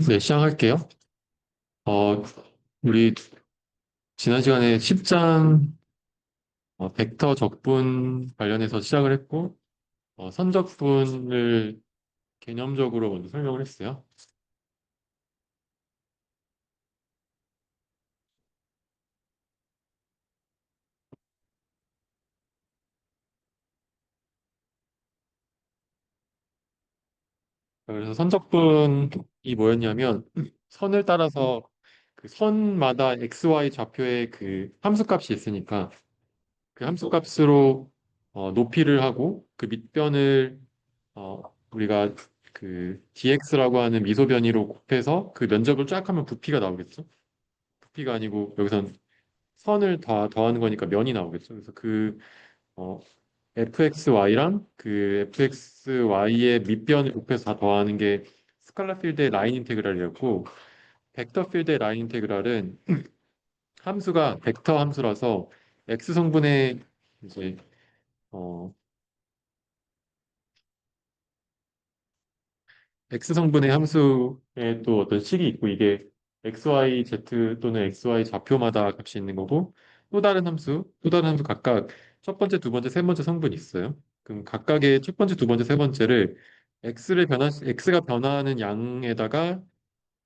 네, 시작할게요. 어, 우리 지난 시간에 10장 벡터 적분 관련해서 시작을 했고, 선적분을 개념적으로 먼저 설명을 했어요. 그래서 선적분이 뭐였냐면, 선을 따라서 그 선마다 xy 좌표에 그 함수값이 있으니까, 그 함수값으로 높이를 하고, 그 밑변을 우리가 그 dx라고 하는 미소 변이로 곱해서 그 면적을 쫙 하면 부피가 나오겠죠. 부피가 아니고 여기선 선을 더하는 거니까 면이 나오겠죠. 그래서 그 어, fxy랑 그 fxy의 밑변을 곱해서 다 더하는 게 스칼라 필드의 라인 인테그랄이었고, 벡터 필드의 라인 인테그랄은 함수가 벡터 함수라서 x 성분의 이제 어, x 성분의 함수에 또 어떤 식이 있고, 이게 xyz 또는 xy 좌표마다 값이 있는 거고, 또 다른 함수 각각 첫 번째, 두 번째, 세 번째 성분이 있어요. 그럼 각각의 첫 번째, 두 번째, 세 번째를 x가 변화하는 양에다가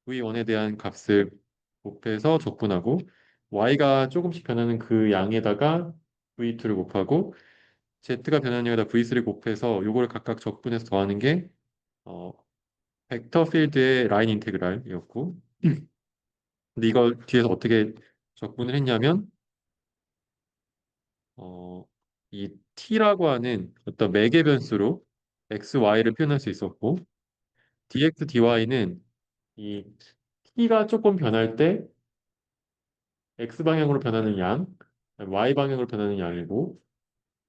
v1에 대한 값을 곱해서 적분하고, y가 조금씩 변하는 그 양에다가 v2를 곱하고, z가 변하는 양에다 v3를 곱해서 요거를 각각 적분해서 더하는 게 어, 벡터 필드의 라인 인테그랄이었고, 근데 이걸 뒤에서 어떻게 적분을 했냐면 어, 이 t라고 하는 어떤 매개 변수로 x, y를 표현할 수 있었고, dx, dy는 이 t가 조금 변할 때 x 방향으로 변하는 양, y 방향으로 변하는 양이고,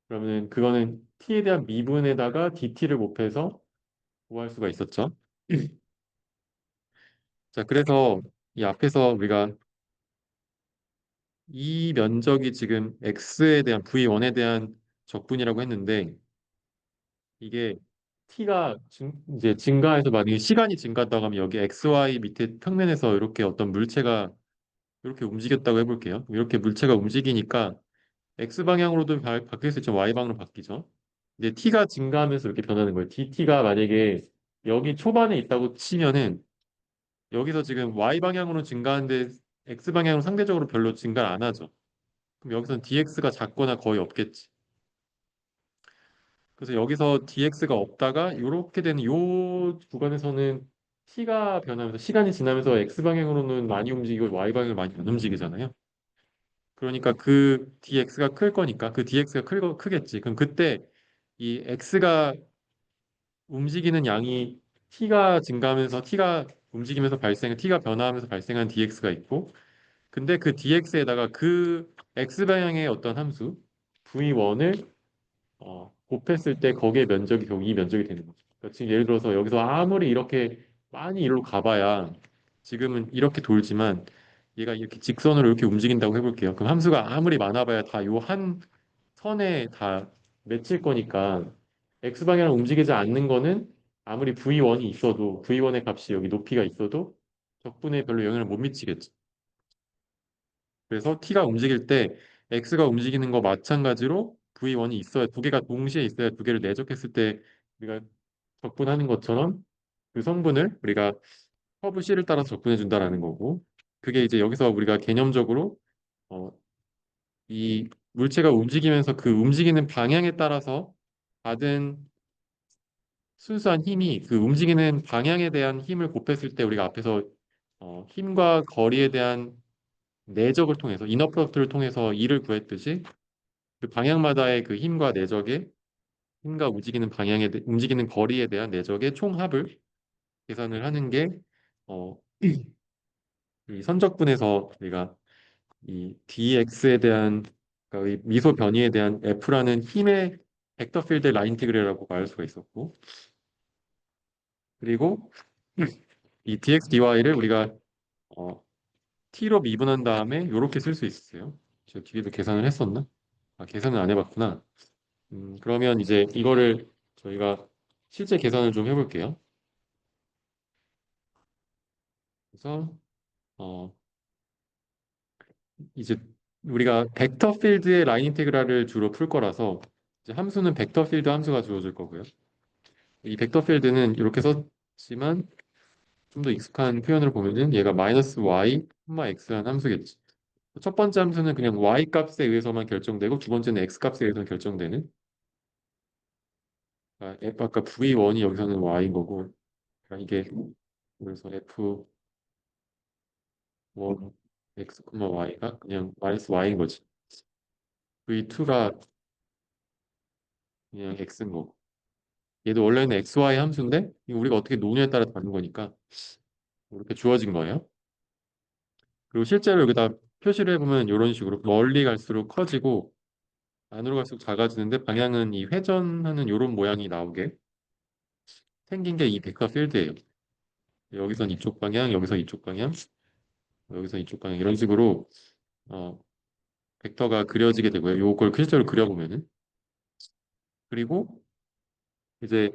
그러면 그거는 t에 대한 미분에다가 dt를 곱해서 구할 수가 있었죠. 자, 그래서 이 앞에서 우리가 이 면적이 지금 x에 대한 v1에 대한 적분이라고 했는데, 이게 t가 이제 증가해서 만약에 시간이 증가한다고 하면 여기 xy 밑에 평면에서 이렇게 어떤 물체가 이렇게 움직였다고 해볼게요. 이렇게 물체가 움직이니까 x 방향으로도 바뀔 수 있죠. y 방향으로 바뀌죠. 근데 t가 증가하면서 이렇게 변하는 거예요. dt가 만약에 여기 초반에 있다고 치면은 여기서 지금 y 방향으로 증가하는데 x 방향으로 상대적으로 별로 증가를 안 하죠. 그럼 여기서는 dx가 작거나 거의 없겠지. 그래서 여기서 dx가 없다가 이렇게 되는 요 구간에서는 t가 변하면서 시간이 지나면서 x 방향으로는 많이 움직이고 y 방향으로 많이 안 움직이잖아요. 그러니까 그 dx가 클 거니까 그 dx가 크겠지. 그럼 그때 이 x가 움직이는 양이 t가 증가하면서 t가 움직이면서 t가 변화하면서 발생한 dx가 있고, 근데 그 dx에다가 그 x 방향의 어떤 함수 v1을 곱했을 때 거기에 면적이 결국 이 면적이 되는 거죠. 그러니까 지금 예를 들어서 여기서 아무리 이렇게 많이 이리로 가봐야 지금은 이렇게 돌지만 얘가 이렇게 직선으로 이렇게 움직인다고 해볼게요. 그럼 함수가 아무리 많아봐야 다 요 한 선에 다 맺힐 거니까 x 방향으로 움직이지 않는 거는 아무리 v1이 있어도 v1의 값이 여기 높이가 있어도 적분에 별로 영향을 못 미치겠죠. 그래서 t가 움직일 때 x가 움직이는 거 마찬가지로 v1이 있어야 두 개가 동시에 있어야 두 개를 내적했을 때 우리가 적분하는 것처럼 그 성분을 우리가 커브 C를 따라서 적분해 준다라는 거고, 그게 이제 여기서 우리가 개념적으로 어, 이 물체가 움직이면서 그 움직이는 방향에 따라서 받은 순수한 힘이 그 움직이는 방향에 대한 힘을 곱했을 때 우리가 앞에서 힘과 거리에 대한 내적을 통해서 이너 프로덕트를 통해서 E를 구했듯이 그 방향마다의 그 힘과 내적의 힘과 움직이는 거리에 대한 내적의 총합을 계산을 하는 게 어, 이 선적분에서 우리가 이 dx에 대한 그러니까 이 미소 변이에 대한 f라는 힘의 벡터 필드 라인 인티그랄이라고 말할 수가 있었고 그리고 이 dx dy를 우리가 어, t로 미분한 다음에 이렇게 쓸 수 있어요. 제가 뒤에도 계산을 했었나? 아, 계산은 안 해봤구나. 그러면 이제 이거를 저희가 실제 계산을 좀 해볼게요. 그래서 어, 이제 우리가 벡터 필드의 라인 인테그랄을 주로 풀 거라서 이제 함수는 벡터 필드 함수가 주어질 거고요. 이 벡터 필드는 이렇게 썼지만 좀 더 익숙한 표현을 보면은 얘가 마이너스 y, x라는 함수겠지. 첫 번째 함수는 그냥 y 값에 의해서만 결정되고 두 번째는 x 값에 의해서 결정되는 아까 v1이 여기서는 y인 거고 그러니까 이게 그래서 f1 x, y가 그냥 마이너스 y인 거지. v2가 그냥 x인 거고 얘도 원래는 xy 함수인데 이거 우리가 어떻게 노느냐에 따라 다른 거니까 이렇게 주어진 거예요. 그리고 실제로 여기다 표시를 해보면 이런 식으로 멀리 갈수록 커지고 안으로 갈수록 작아지는데 방향은 이 회전하는 이런 모양이 나오게 생긴 게 이 벡터 필드예요. 여기선 이쪽 방향, 여기서 이쪽 방향, 여기서 이쪽 방향 이런 식으로 어, 벡터가 그려지게 되고요. 요걸 실제로 그려보면은 그리고 이제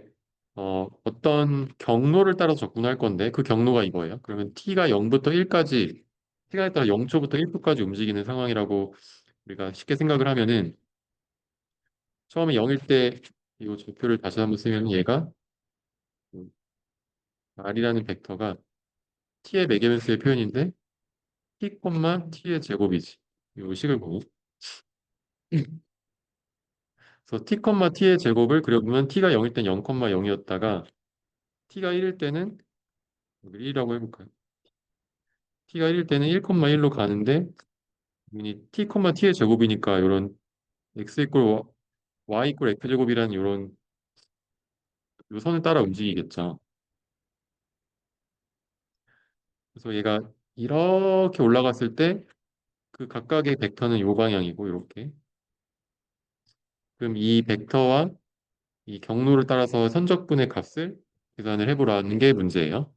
어떤 경로를 따라서 접근할 건데 그 경로가 이거예요. 그러면 t가 0부터 1까지 시간에 따라 0초부터 1초까지 움직이는 상황이라고 우리가 쉽게 생각을 하면은 처음에 0일 때 이 좌표를 다시 한번 쓰면 얘가 r이라는 벡터가 t의 매개변수의 표현인데 t, t의 제곱이지. 이 식을 보고 그래서 t, t의 제곱을 그려보면 t가 0일 땐 0, 0이었다가 t가 1일 때는 1이라고 해볼까요? t가 1일 때는 1, 1로 가는데 이 t, t의 제곱이니까 이런 x 이퀄 y 이퀄 x 제곱이라는 이런 요 선을 따라 움직이겠죠. 그래서 얘가 이렇게 올라갔을 때 그 각각의 벡터는 요 방향이고 이렇게 그럼 이 벡터와 이 경로를 따라서 선적분의 값을 계산을 해보라는 게 문제예요.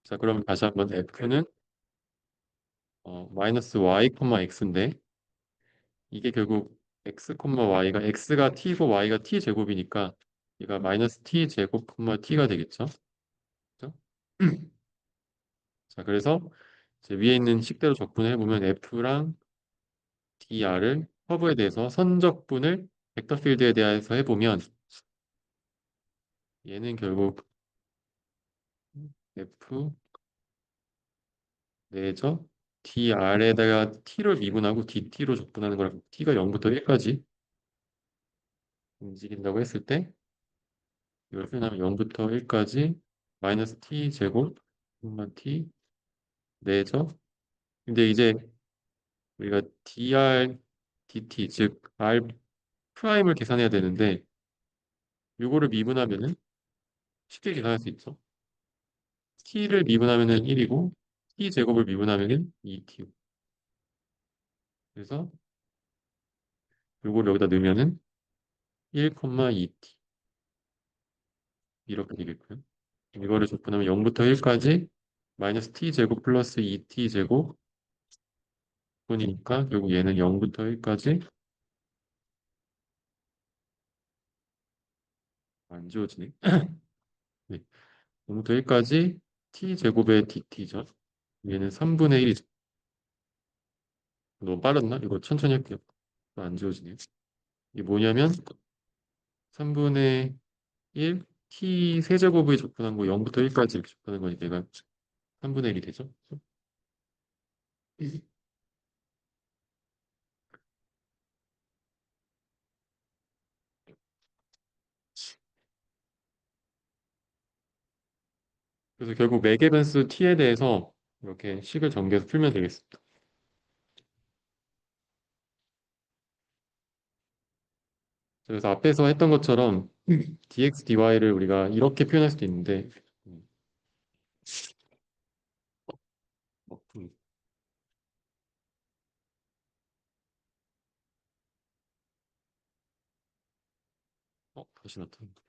자, 그러면 다시 한번 f는 마이너스 y, x인데 이게 결국 x, y가 x가 t고 y가 t 제곱이니까 얘가 마이너스 t 제곱, t가 되겠죠. 그죠? 자, 그래서 이제 위에 있는 식대로 적분해 보면 f랑 dr을 커브에 대해서 선적분을 벡터 필드에 대해서 해보면 얘는 결국 f 내죠. dr에다가 t를 미분하고 dt로 적분하는 거라고 t가 0부터 1까지 움직인다고 했을 때 이걸 표현하면 0부터 1까지 마이너스 t 제곱 t 내죠. 근데 이제 우리가 dr dt 즉 r 프라임을 계산해야 되는데 이거를 미분하면은 쉽게 계산할 수 있죠. t를 미분하면은 1이고 t 제곱을 미분하면은 2t. 그래서 이걸 여기다 넣으면은 1, 2t 이렇게 되겠고요. 이거를 적분하면 0부터 1까지 마이너스 t 제곱 플러스 2t 제곱 분이니까 결국 얘는 0부터 1까지 안 지워지네. 네. 0부터 1까지 t 제곱의 dt죠. 얘는 3분의 1이죠. 너무 빠졌나? 이거 천천히 할게요. 안 지워지네요. 이게 뭐냐면 3분의 1 t 세제곱을 적분한 거 0부터 1까지 이렇게 적분한 거니까 얘가 3분의 1이 되죠. 그래서 결국 매개변수 t에 대해서 이렇게 식을 전개해서 풀면 되겠습니다. 그래서 앞에서 했던 것처럼 dx, dy를 우리가 이렇게 표현할 수도 있는데 음, 다시 나타난다.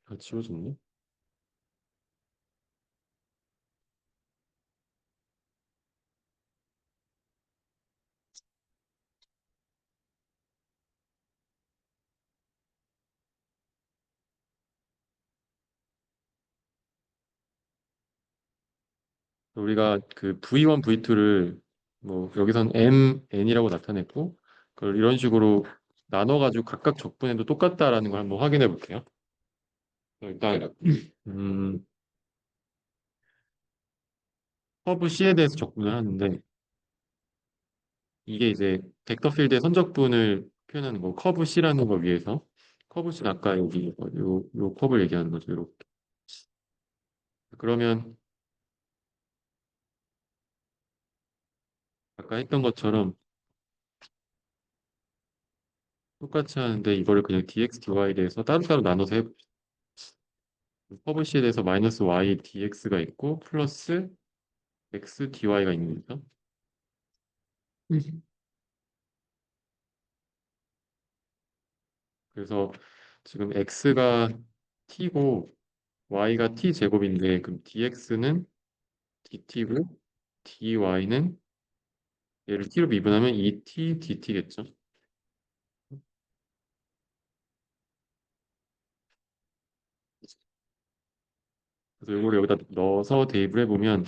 다 지워졌네. 우리가 그 V1, V2를 뭐 여기선 M, N이라고 나타냈고 그걸 이런 식으로 나눠가지고 각각 적분해도 똑같다라는 걸 한번 확인해 볼게요. 일단 음, 커브 C에 대해서 적분을 하는데 이게 이제 벡터 필드의 선적분을 표현하는 거 커브 C라는 거 위해서 커브 C는 아까 여기 요 커브를 얘기하는 거죠. 이렇게. 그러면 아까 했던 것처럼 똑같이 하는데 이거를 그냥 dx, dy에 대해서 따로따로 나눠서 해봅시다. 커브 C에 대해서 마이너스 y dx가 있고 플러스 x dy가 있는 거죠. 그래서 지금 x가 t고 y가 t 제곱인데 그럼 dx는 dt고 dy는 얘를 t로 미분하면 2t dt겠죠. 그래서 이거를 여기다 넣어서 대입을 해보면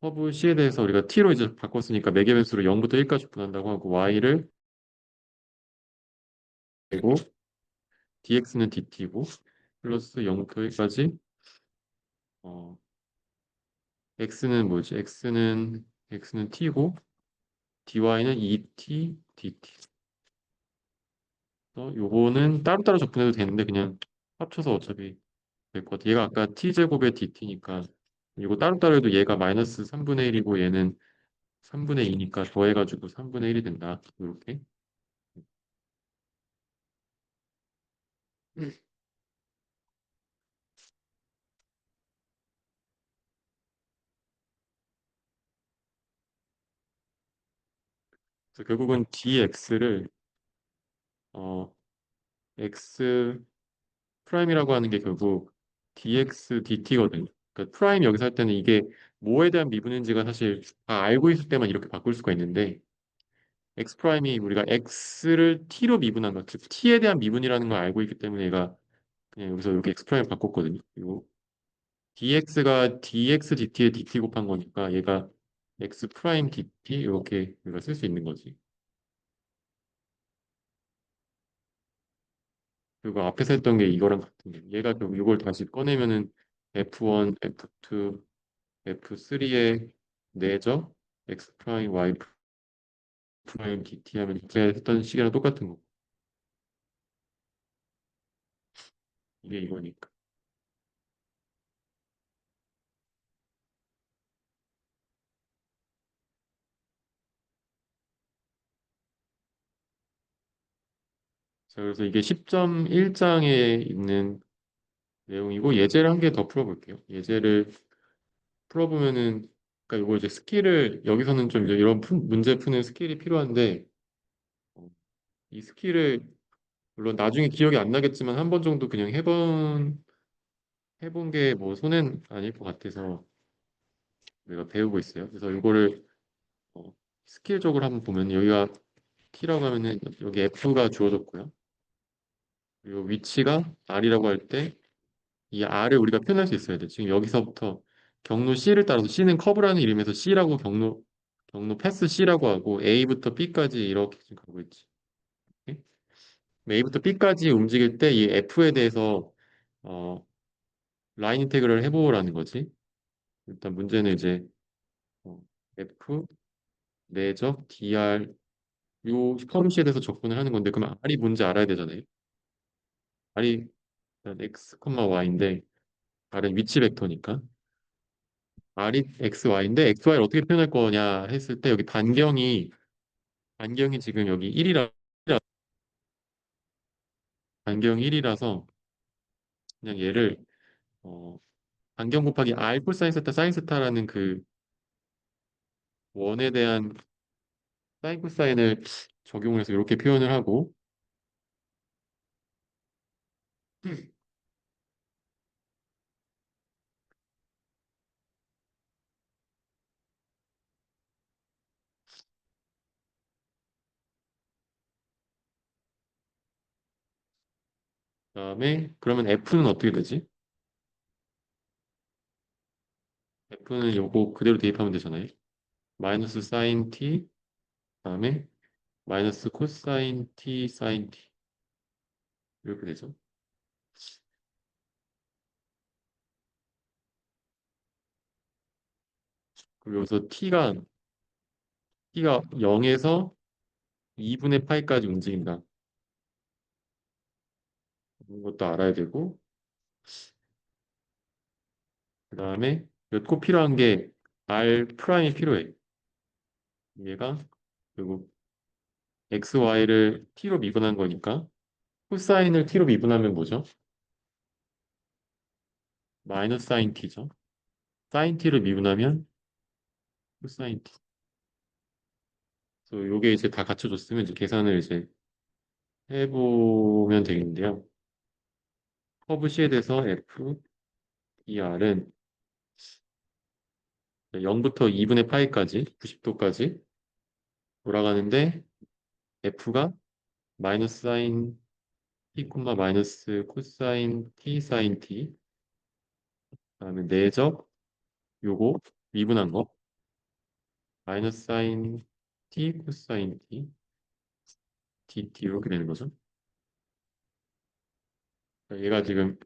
커브 C에 대해서 우리가 t로 이제 바꿨으니까 매개 변수로 0부터 1까지 분한다고 하고 y를 되고 dx는 dt고 플러스 0부터 1까지 어, x는 뭐지? x는 t고 dy는 2t dt. 요거는 따로따로 접근해도 되는데 그냥 합쳐서 어차피 될 것 같아. 얘가 아까 t제곱의 dt니까 이거 따로따로 해도 얘가 마이너스 3분의 1이고 얘는 3분의 2니까 더해가지고 3분의 1이 된다. 이렇게. 그래서 결국은 dx를 어, x 프라임이라고 하는 게 결국 dx dt거든요. 그러니까 프라임 여기서 할 때는 이게 뭐에 대한 미분인지가 사실 다 알고 있을 때만 이렇게 바꿀 수가 있는데 x 프라임이 우리가 x를 t로 미분한 것, 즉 t에 대한 미분이라는 걸 알고 있기 때문에 얘가 그냥 여기서 이렇게 x 프라임 바꿨거든요. 그리고 dx가 dx dt에 dt 곱한 거니까 얘가 x 프라임 dt 이렇게 우리가 쓸 수 있는 거지. 그리고 앞에서 했던 게 이거랑 같은 게 얘가 결국 이걸 다시 꺼내면은 f1, f2, f3의 내적 x 프라임 y 프라임 dt 하면 제가 했던 식이랑 똑같은 거. 이게 이거니까. 자, 그래서 이게 10.1장에 있는 내용이고 예제를 한 개 더 풀어볼게요. 예제를 풀어보면은 그러니까 이거 이제 스킬을 여기서는 좀 이제 이런 문제 푸는 스킬이 필요한데 어, 이 스킬을 물론 나중에 기억이 안 나겠지만 한 번 정도 그냥 해본 게 뭐 손해는 아닐 것 같아서 내가 배우고 있어요. 그래서 이거를 어, 스킬적으로 한번 보면 여기가 T라고 하면은 여기 F가 주어졌고요. 그리고 위치가 R이라고 할 때 이 R을 우리가 표현할 수 있어야 돼. 지금 여기서부터 경로 C를 따라서 C는 커브라는 이름에서 C라고 경로 패스 C라고 하고 A부터 B까지 이렇게 지금 가고 있지. 오케이? A부터 B까지 움직일 때 이 F에 대해서 어, 라인 인테그럴 해보라는 거지. 일단 문제는 이제 어, F 내적 dr 요 커브 C에 대해서 접근을 하는 건데 그럼 R이 뭔지 알아야 되잖아요. R이 일단 x, y인데 r은 위치 벡터니까 r이 x, y인데 x, y를 어떻게 표현할 거냐 했을 때 여기 반경이 지금 여기 1이라 반경 1이라서 그냥 얘를 어, 반경 곱하기 r 코사인 세타 사인 세타라는 그 원에 대한 사인 코사인을 적용을 해서 이렇게 표현을 하고 그다음에 그러면 f는 어떻게 되지? f는 요거 그대로 대입하면 되잖아요. 마이너스 사인 t 그다음에 마이너스 코사인 t 사인 t 이렇게 되죠. 그리고 여기서 t가 0에서 2분의 파이까지 움직인다. 이런 것도 알아야 되고 그다음에 꼭 필요한 게 r 프라임이 필요해. 얘가 결국 x, y를 t로 미분한 거니까 코사인을 t로 미분하면 뭐죠? 마이너스 사인 t죠. 사인 t를 미분하면 코사인 t. 그래서 요게 이제 다 갖춰졌으면 이제 계산을 이제 해보면 되겠는데요. 커브 C에 대해서 f, r은 0부터 2분의 파이까지 90도까지 돌아가는데 f가 마이너스 사인 t, 마이너스 코사인 t 사인 t 그다음에 내적 요거 미분한 거 마이너스 사인 t 코사인 t dt 이렇게 되는 거죠. 그러니까 얘가 지금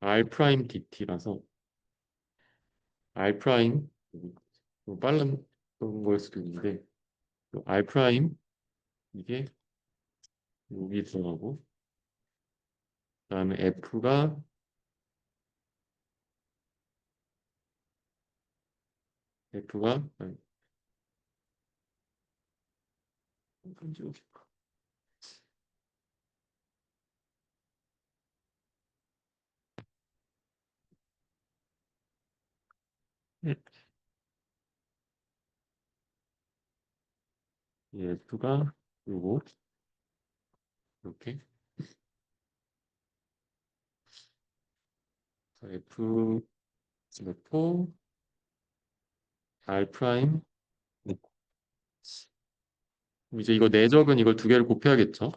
r 프라임 dt라서 r 프라임 좀 빠른 거일 수도 있는데 r 프라임 이게 여기 들어가고 그다음에 f가 f가 요거 이렇게 f 넣고 r 프라임 이제 이거 내적은 이걸 두 개를 곱해야겠죠.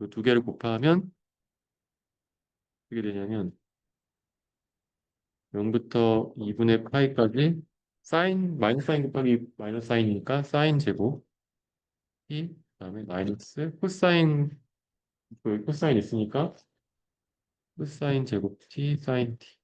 이 두 개를 곱하면 어떻게 되냐면 0부터 2분의 파이까지 사인 마이너스 사인 곱하기 마이너스 사인이니까 사인 제곱 t 그다음에 마이너스 코사인 그 코사인 있으니까 코사인 제곱 t 사인 t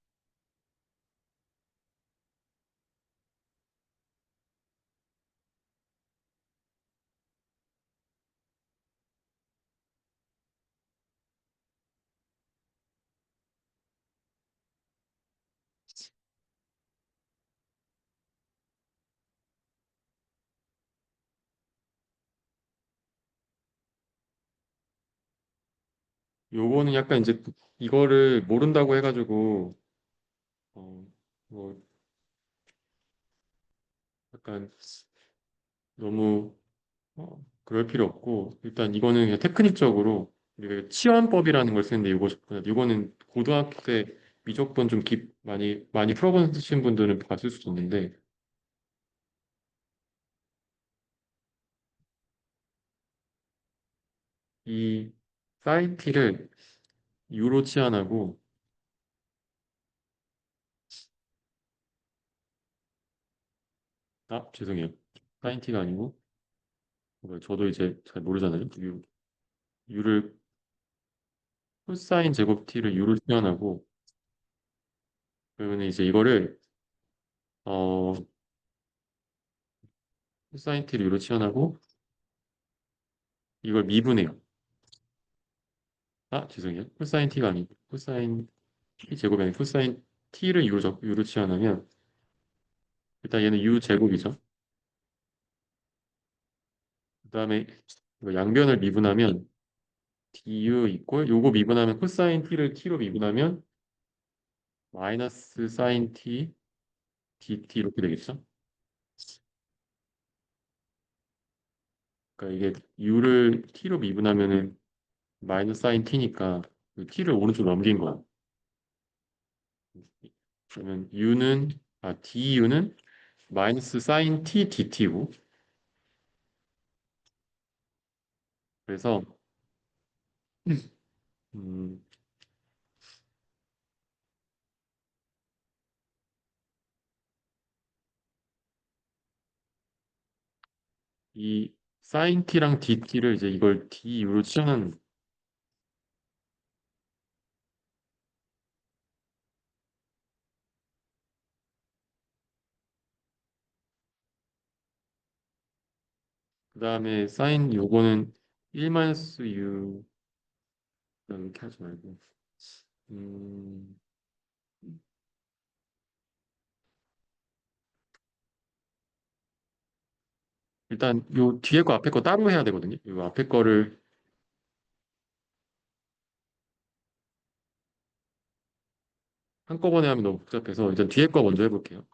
요거는 약간 이제 이거를 모른다고 해가지고 뭐 약간 너무 그럴 필요 없고 일단 이거는 그냥 테크닉적으로 우리가 치환법이라는 걸 쓰는데 이거는 고등학교 때 미적분 좀 많이 풀어보신 분들은 봤을 수도 있는데 이 사인 t를 유로 치환하고 죄송해요 사인 t가 아니고 저도 이제 잘 모르잖아요 유를 코사인 제곱 t를 유로 치환하고 그러면 이제 이거를 어 코사인 t를 유로 치환하고 이걸 미분해요 아, 죄송해요. 코사인 t가 아니고 코사인 t 제곱이 아니고 코사인 t를 유로 치환하면 일단 얘는 u 제곱이죠. 그다음에 이거 양변을 미분하면 du 이꼴 요거 미분하면 코사인 t를 t로 미분하면 마이너스 사인 t dt 이렇게 되겠죠. 그러니까 이게 u를 t로 미분하면은 마이너스 사인 t니까 t를 오른쪽 넘긴 거야. 그러면 du는 마이너스 사인 t dt고 그래서 음, 이 사인 t랑 dt를 이제 이걸 du로 치환한 그다음에 사인 요거는 1 마이너스 u 이렇게 하지 말고 음, 일단 요 뒤에 거 앞에 거 따로 해야 되거든요. 요 앞에 거를 한꺼번에 하면 너무 복잡해서 일단 뒤에 거 먼저 해볼게요.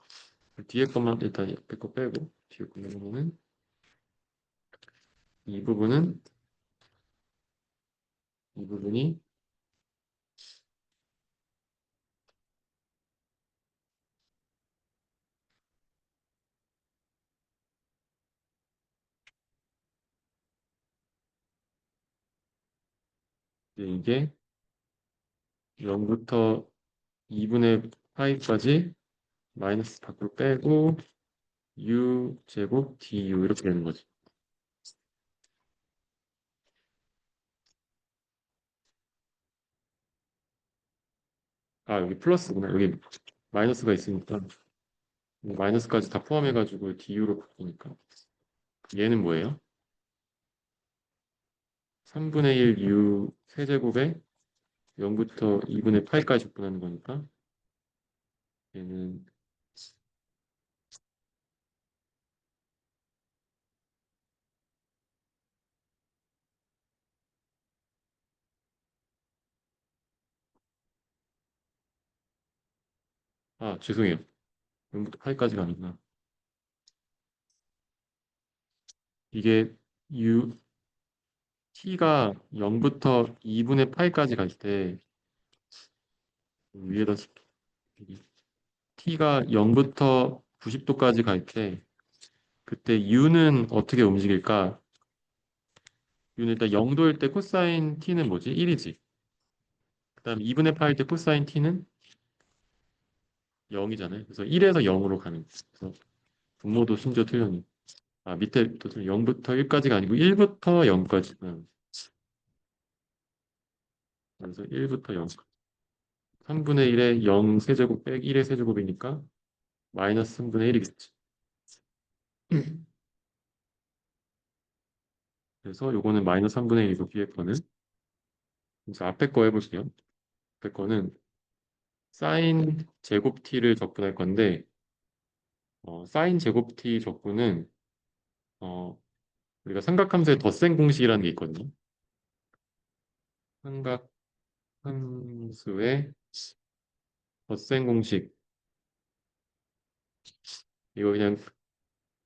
뒤에 것만 일단 옆에 거 빼고 뒤에 거 보면은 이 부분은 이 부분이 이게 0부터 2분의 파이까지 마이너스 밖으로 빼고 u 제곱 du 이렇게 되는 거지. 아 여기 플러스구나. 여기 마이너스가 있으니까 마이너스까지 다 포함해가지고 du로 바꾸니까 얘는 뭐예요? 3분의 1 u 세제곱에 0부터 2분의 파이까지 접근하는 거니까 얘는 아 죄송해요. 0부터 파이까지가 아니구나. 이게 u t가 0부터 2분의 파이까지 갈 때 위에다 쓸게. t가 0부터 90도까지 갈 때 그때 u는 어떻게 움직일까? u는 일단 0도일 때 코사인 t는 뭐지? 1이지. 그다음 2분의 파일 때 코사인 t는 0이잖아요. 그래서 1에서 0으로 가는. 그래서 분모도 심지어 틀렸네. 아 밑에 또 0부터 1까지가 아니고 1부터 0까지. 그래서 1부터 0. 3분의 1에 0 세제곱 빼기 1의 세제곱이니까 마이너스 3분의 1이겠지. 그래서 요거는 마이너스 3분의 1이고 뒤에 거는 그래서 앞에 거 해볼게요. 앞에 거는 사인 제곱 t를 적분할 건데 사인 제곱 t 적분은 어, 우리가 삼각함수의 덧셈 공식이라는 게 있거든요. 삼각함수의 덧셈 공식 이거 그냥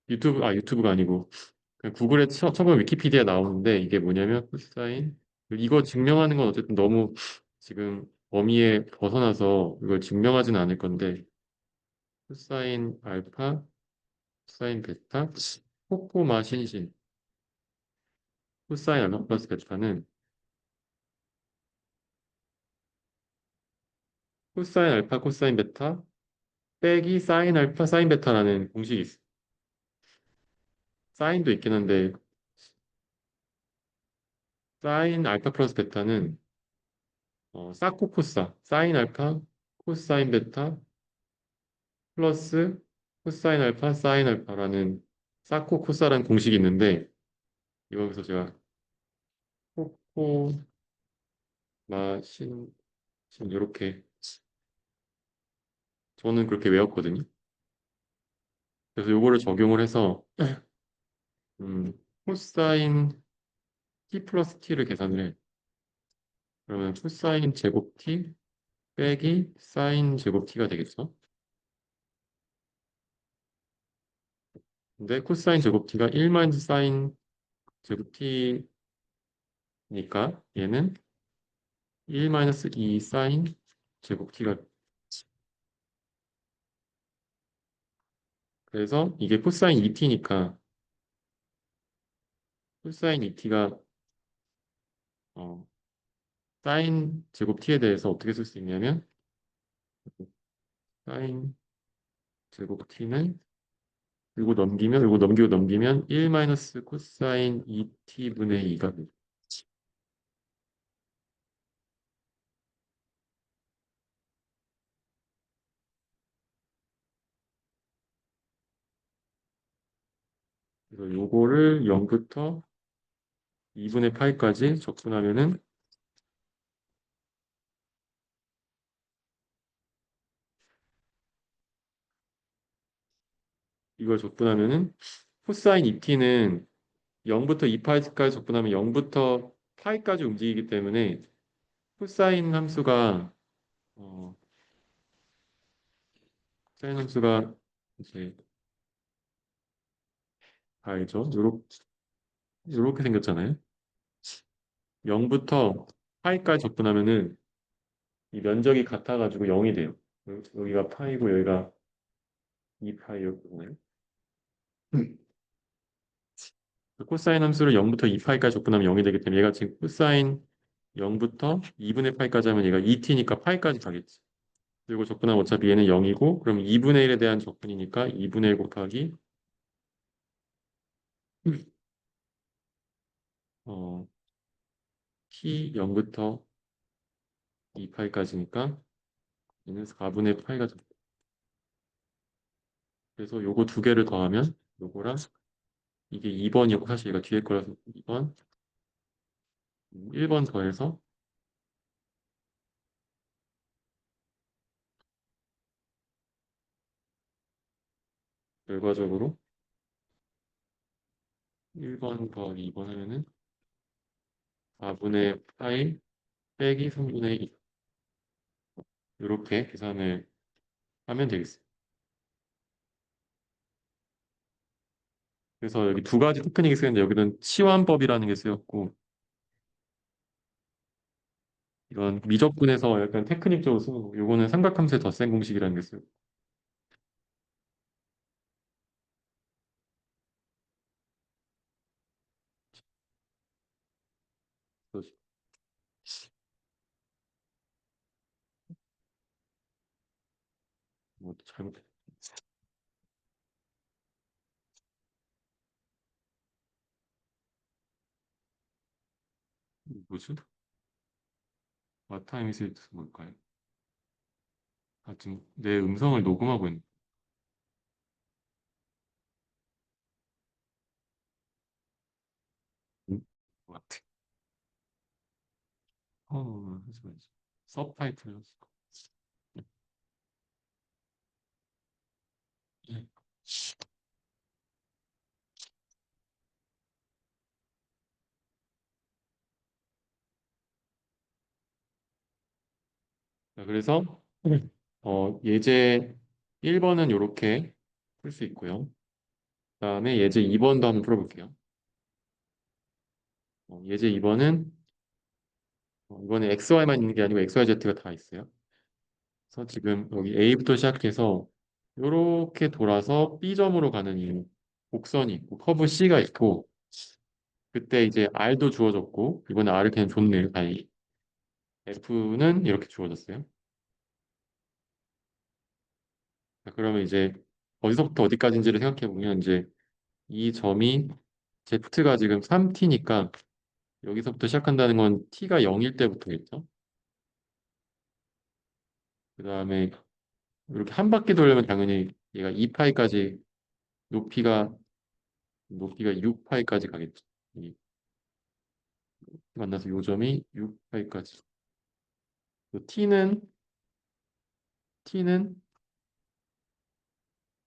유튜브가 아니고 그냥 구글에 쳐보면 위키피디아 나오는데 이게 뭐냐면 코사인 이거 증명하는 건 어쨌든 너무 지금 범위에 벗어나서 이걸 증명하지는 않을 건데 코사인 알파, 코사인 베타, 코코마 신신 코사인 알파 플러스 베타는 코사인 알파 코사인 베타 빼기 사인 알파 사인 베타라는 공식이 있어. 사인도 있긴 한데 사인 알파 플러스 베타는 사코코사 사인 알파 코사인 베타 플러스 코사인 알파 사인 알파라는 사코코사라는 공식이 있는데 이거에서 제가 코코 마신, 이렇게 저는 그렇게 외웠거든요. 그래서 요거를 적용을 해서 음, 코사인 t 플러스 t를 계산을 해. 그러면 코사인 제곱 t 빼기 사인 제곱 t가 되겠죠. 근데 코사인 제곱 t가 1 마이너스 사인 제곱 t니까 얘는 1 마이너스 2 사인 제곱 t가 그래서 이게 코사인 2t니까 코사인 2t가 사인 제곱 t에 대해서 어떻게 쓸 수 있냐면 사인 제곱 t는 이거 넘기고 넘기면 1 마이너스 코사인 2t분의 2가 돼요. 그래서 요거를 0부터 2분의 파이까지 적분하면은 이걸 적분하면은 코사인 2t는 0부터 2파이까지 적분하면 0부터 파이까지 움직이기 때문에 코사인 함수가 어, 사인 함수가 이제 다 알죠? 요렇게 생겼잖아요. 0부터 파이까지 적분하면은 이 면적이 같아가지고 0이 돼요. 여기가 파이고 여기가 2파이였거든요. 코사인 함수를 0부터 2파이까지 적분하면 0이 되기 때문에 얘가 지금 코사인 0부터 2분의 파이까지 하면 얘가 2t니까 파이까지 가겠지. 그리고 적분하면 어차피 얘는 0이고 그럼 2분의 1에 대한 적분이니까 2분의 1 곱하기 어, t 0부터 2파이까지니까 얘는 4분의 파이가 적 그래서 요거 두 개를 더하면 요거랑 이게 2번이었고 사실 얘가 뒤에 거라서 2번 1번 더해서 결과적으로 1번 더하기 2번 하면은 4분의 파이 빼기 3분의 2 이렇게 계산을 하면 되겠습니다. 그래서 여기 두 가지 테크닉이 쓰였는데 여기는 치환법이라는 게 쓰였고 이건 미적분에서 약간 테크닉적으로 쓰는 거고 요거는 삼각함수의 덧셈 공식이라는 게 쓰였고 그래서 뭐 잘못 뭐지? 와타임이 뭘까요? 아 지금 내 음성을 녹음하고 있는 것 같아. 하지 말지. 서브타이틀. 자, 그래서 예제 1번은 이렇게 풀 수 있고요. 그다음에 예제 2번도 한번 풀어볼게요. 예제 2번은 이번에 XY만 있는 게 아니고 XYZ가 다 있어요. 그래서 지금 여기 A부터 시작해서 이렇게 돌아서 B점으로 가는 이 곡선이 있고 커브 C가 있고 그때 이제 R도 주어졌고 이번에 R을 그냥 줬네요. 다행히. F는 이렇게 주어졌어요. 자, 그러면 이제 어디서부터 어디까지인지를 생각해 보면 이제 이 점이 Z가 지금 3t니까 여기서부터 시작한다는 건 t가 0일 때부터겠죠. 그 다음에 이렇게 한 바퀴 돌려면 당연히 얘가 2파이까지 높이가 6파이까지 가겠죠. 이 만나서 요 점이 6파이까지. t는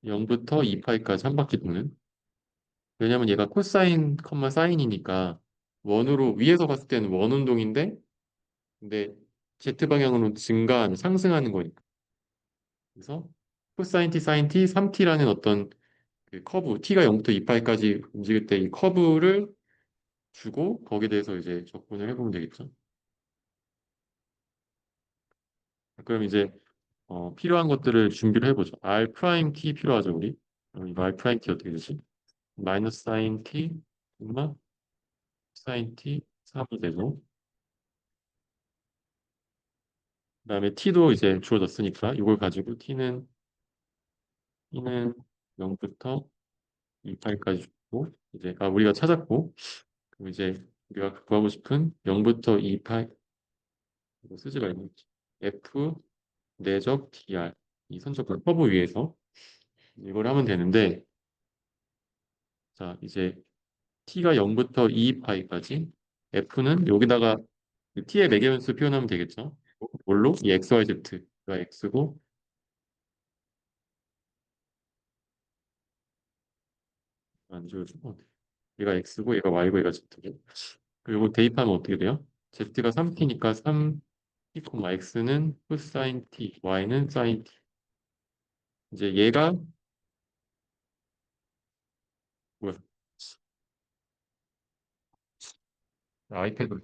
0부터 2파이까지 한 바퀴 도는. 왜냐면 얘가 코사인, 컴마 사인이니까 원으로 위에서 봤을 때는 원 운동인데 근데 z 방향으로 증가하는 상승하는 거니까. 그래서 코사인 t, 사인 t, 3t라는 어떤 그 커브, t가 0부터 2파이까지 움직일 때 이 커브를 주고 거기에 대해서 이제 적분을 해보면 되겠죠. 그럼 이제 필요한 것들을 준비를 해보죠. r 프라임 t 필요하죠, 우리. 그럼 이거 r 프라임 t 어떻게 되지? 마이너스 사인 t, 엄마 사인 t 3이 되고 그다음에 t도 이제 주어졌으니까 이걸 가지고 t는 0부터 2파이까지 주고 이제 우리가 찾았고 그럼 이제 우리가 구하고 싶은 0부터 2파이 이거 쓰지 말고 f 내적 dr 이 선적 커브 위에서 이걸 하면 되는데 자 이제 t가 0부터 2파이까지 f는 여기다가 그 t의 매개변수 표현하면 되겠죠. 뭘로? 이 x, y, z가 x고 안 지워주고 얘가 x고 얘가 y고 얘가 z고 그리고 대입하면 어떻게 돼요? z가 3t니까 3t, x는 코사인 t, y는 사인 t. 이제 얘가 뭐야? 아이패드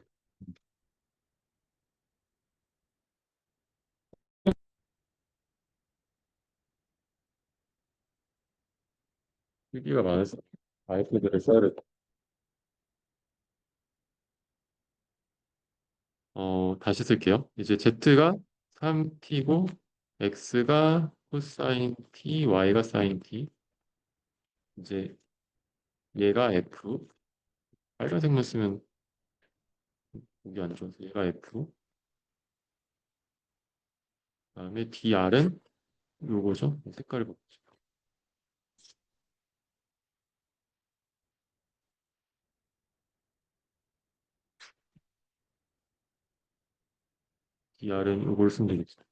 크기가 많아서 아이패드를 써야 돼. 다시 쓸게요. 이제 z가 3t고 x가 코사인 t, y가 사인 t. 이제 얘가 f. 빨간색만 쓰면 보기 안 좋아서 얘가 f. 그다음에 dr은 요거죠. 색깔을 볼게요. dr은 요걸 쓰면 되겠죠.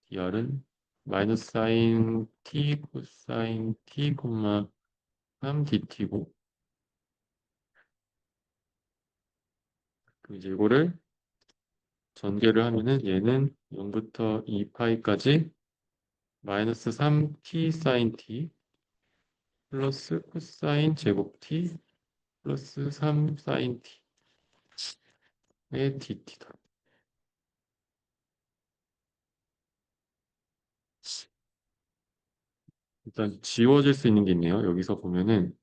dr은 마이너스 사인 t 코사인 t, 3dt고 이제 이거를 전개를 하면은 얘는 0부터 2파이까지 마이너스 3t 사인 t 플러스 코사인 제곱 t 플러스 3 사인 t의 dt다. 일단 지워질 수 있는 게 있네요. 여기서 보면은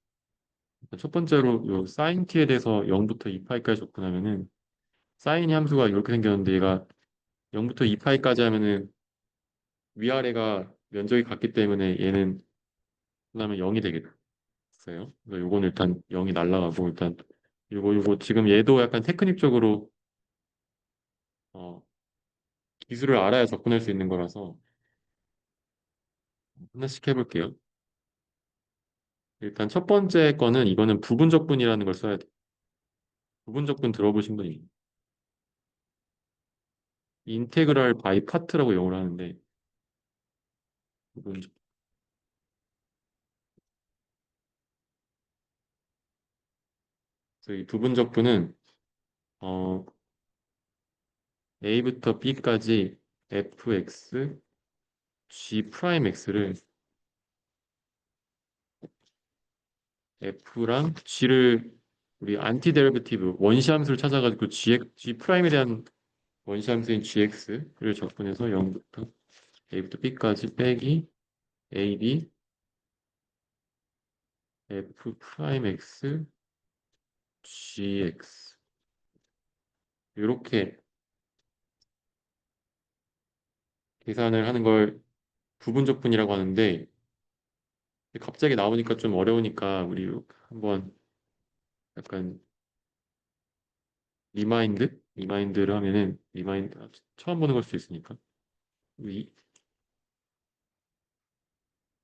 일단 첫 번째로 요 사인 t에 대해서 0부터 2파이까지 접근하면은 사인 함수가 이렇게 생겼는데 얘가 0부터 2파이까지 하면은 위아래가 면적이 같기 때문에 얘는 그러면 0이 되겠어요. 그래서 요거는 일단 0이 날라가고 일단 요거 지금 얘도 약간 테크닉적으로 어, 기술을 알아야 접근할 수 있는 거라서 하나씩 해볼게요. 일단 첫 번째 거는 이거는 부분적분이라는 걸 써야 돼. 부분적분 들어보신 분이 인테그랄 바이 파트라고 영어로 하는데 부분적. 그래서 이 부분적분은 어, A부터 B까지 fx, g 프라임 x를 f랑 g를 우리 안티 데리베티브 원시 함수를 찾아가지고 g 프라임에 대한 원시 함수인 gx를 적분해서 0부터 a부터 b까지 빼기 ab f 프라임 x gx 이렇게 계산을 하는 걸 부분적분이라고 하는데 갑자기 나오니까 좀 어려우니까 우리 한번 약간 리마인드를 하면은 리마인드 처음 보는 걸 수도 있으니까 이,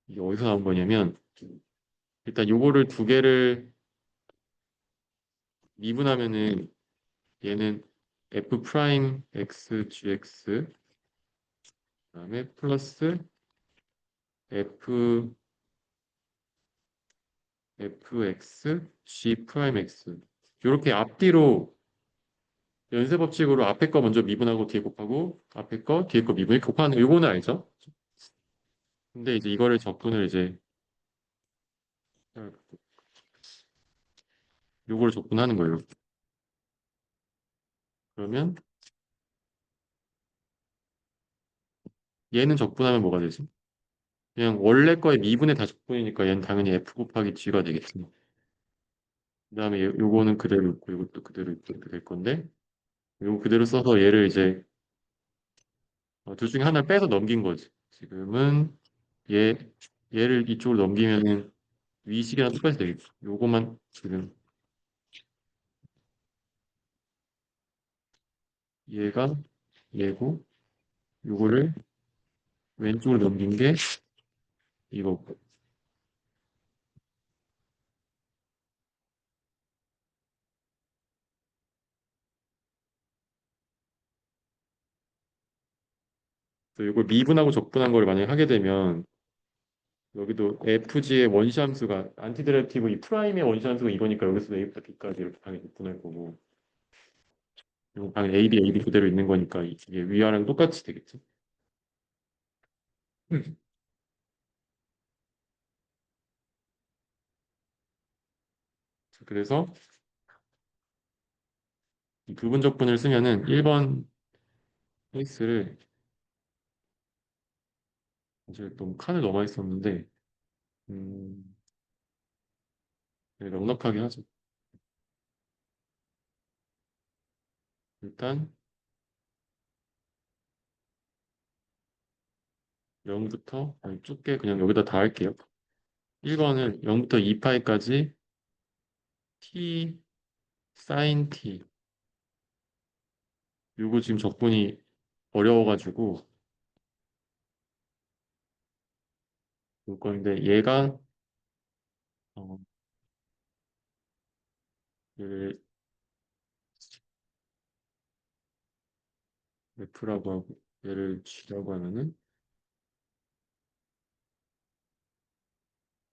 이게 어디서 나온 거냐면 일단 요거를 두 개를 미분하면은 얘는 f 프라임 x gx 그다음에 플러스 f fx g 프라임 x 이렇게 앞뒤로 연쇄 법칙으로 앞에 거 먼저 미분하고 뒤에 곱하고 앞에 거 뒤에 거 미분 이렇게 곱하는 요거는 알죠? 근데 이제 이거를 적분을 이제 요거를 적분하는 거예요. 그러면 얘는 적분하면 뭐가 되지? 그냥 원래 거의 미분의 다 적분이니까 얘는 당연히 f 곱하기 g가 되겠지. 그다음에 요거는 그대로 있고 이것도 그대로 있고 이렇게 될 건데 요거 그대로 써서 얘를 이제 둘 중에 하나를 빼서 넘긴 거지. 지금은 얘 얘를 이쪽으로 넘기면은 위식이랑 똑같이 되겠지. 요거만 지금 얘가 얘고 요거를 왼쪽으로 넘긴 게 이거고. 그래서 요걸 미분하고 적분한 걸 만약에 하게 되면 여기도 FG의 원시 함수가 안티드레티브 이 프라임의 원시 함수가 이거니까 여기서 A부터 B까지 이렇게 당연히 분할 거고 이거 당연히 A, B 그대로 있는 거니까 이게 위아래랑 똑같이 되겠지. 음. 그래서 이 부분적분을 쓰면은 1번 케이스를 이제 너무 칸을 너무 많이 썼는데 음, 네, 넉넉하게 하죠. 일단 0부터 아니, 좁게 그냥 여기다 다 할게요. 1번은 0부터 2파이까지 t sin t 요거 지금 적분이 어려워가지고 볼 건데 얘가 어, 얘를 F라고 하고 얘를 G라고 하면은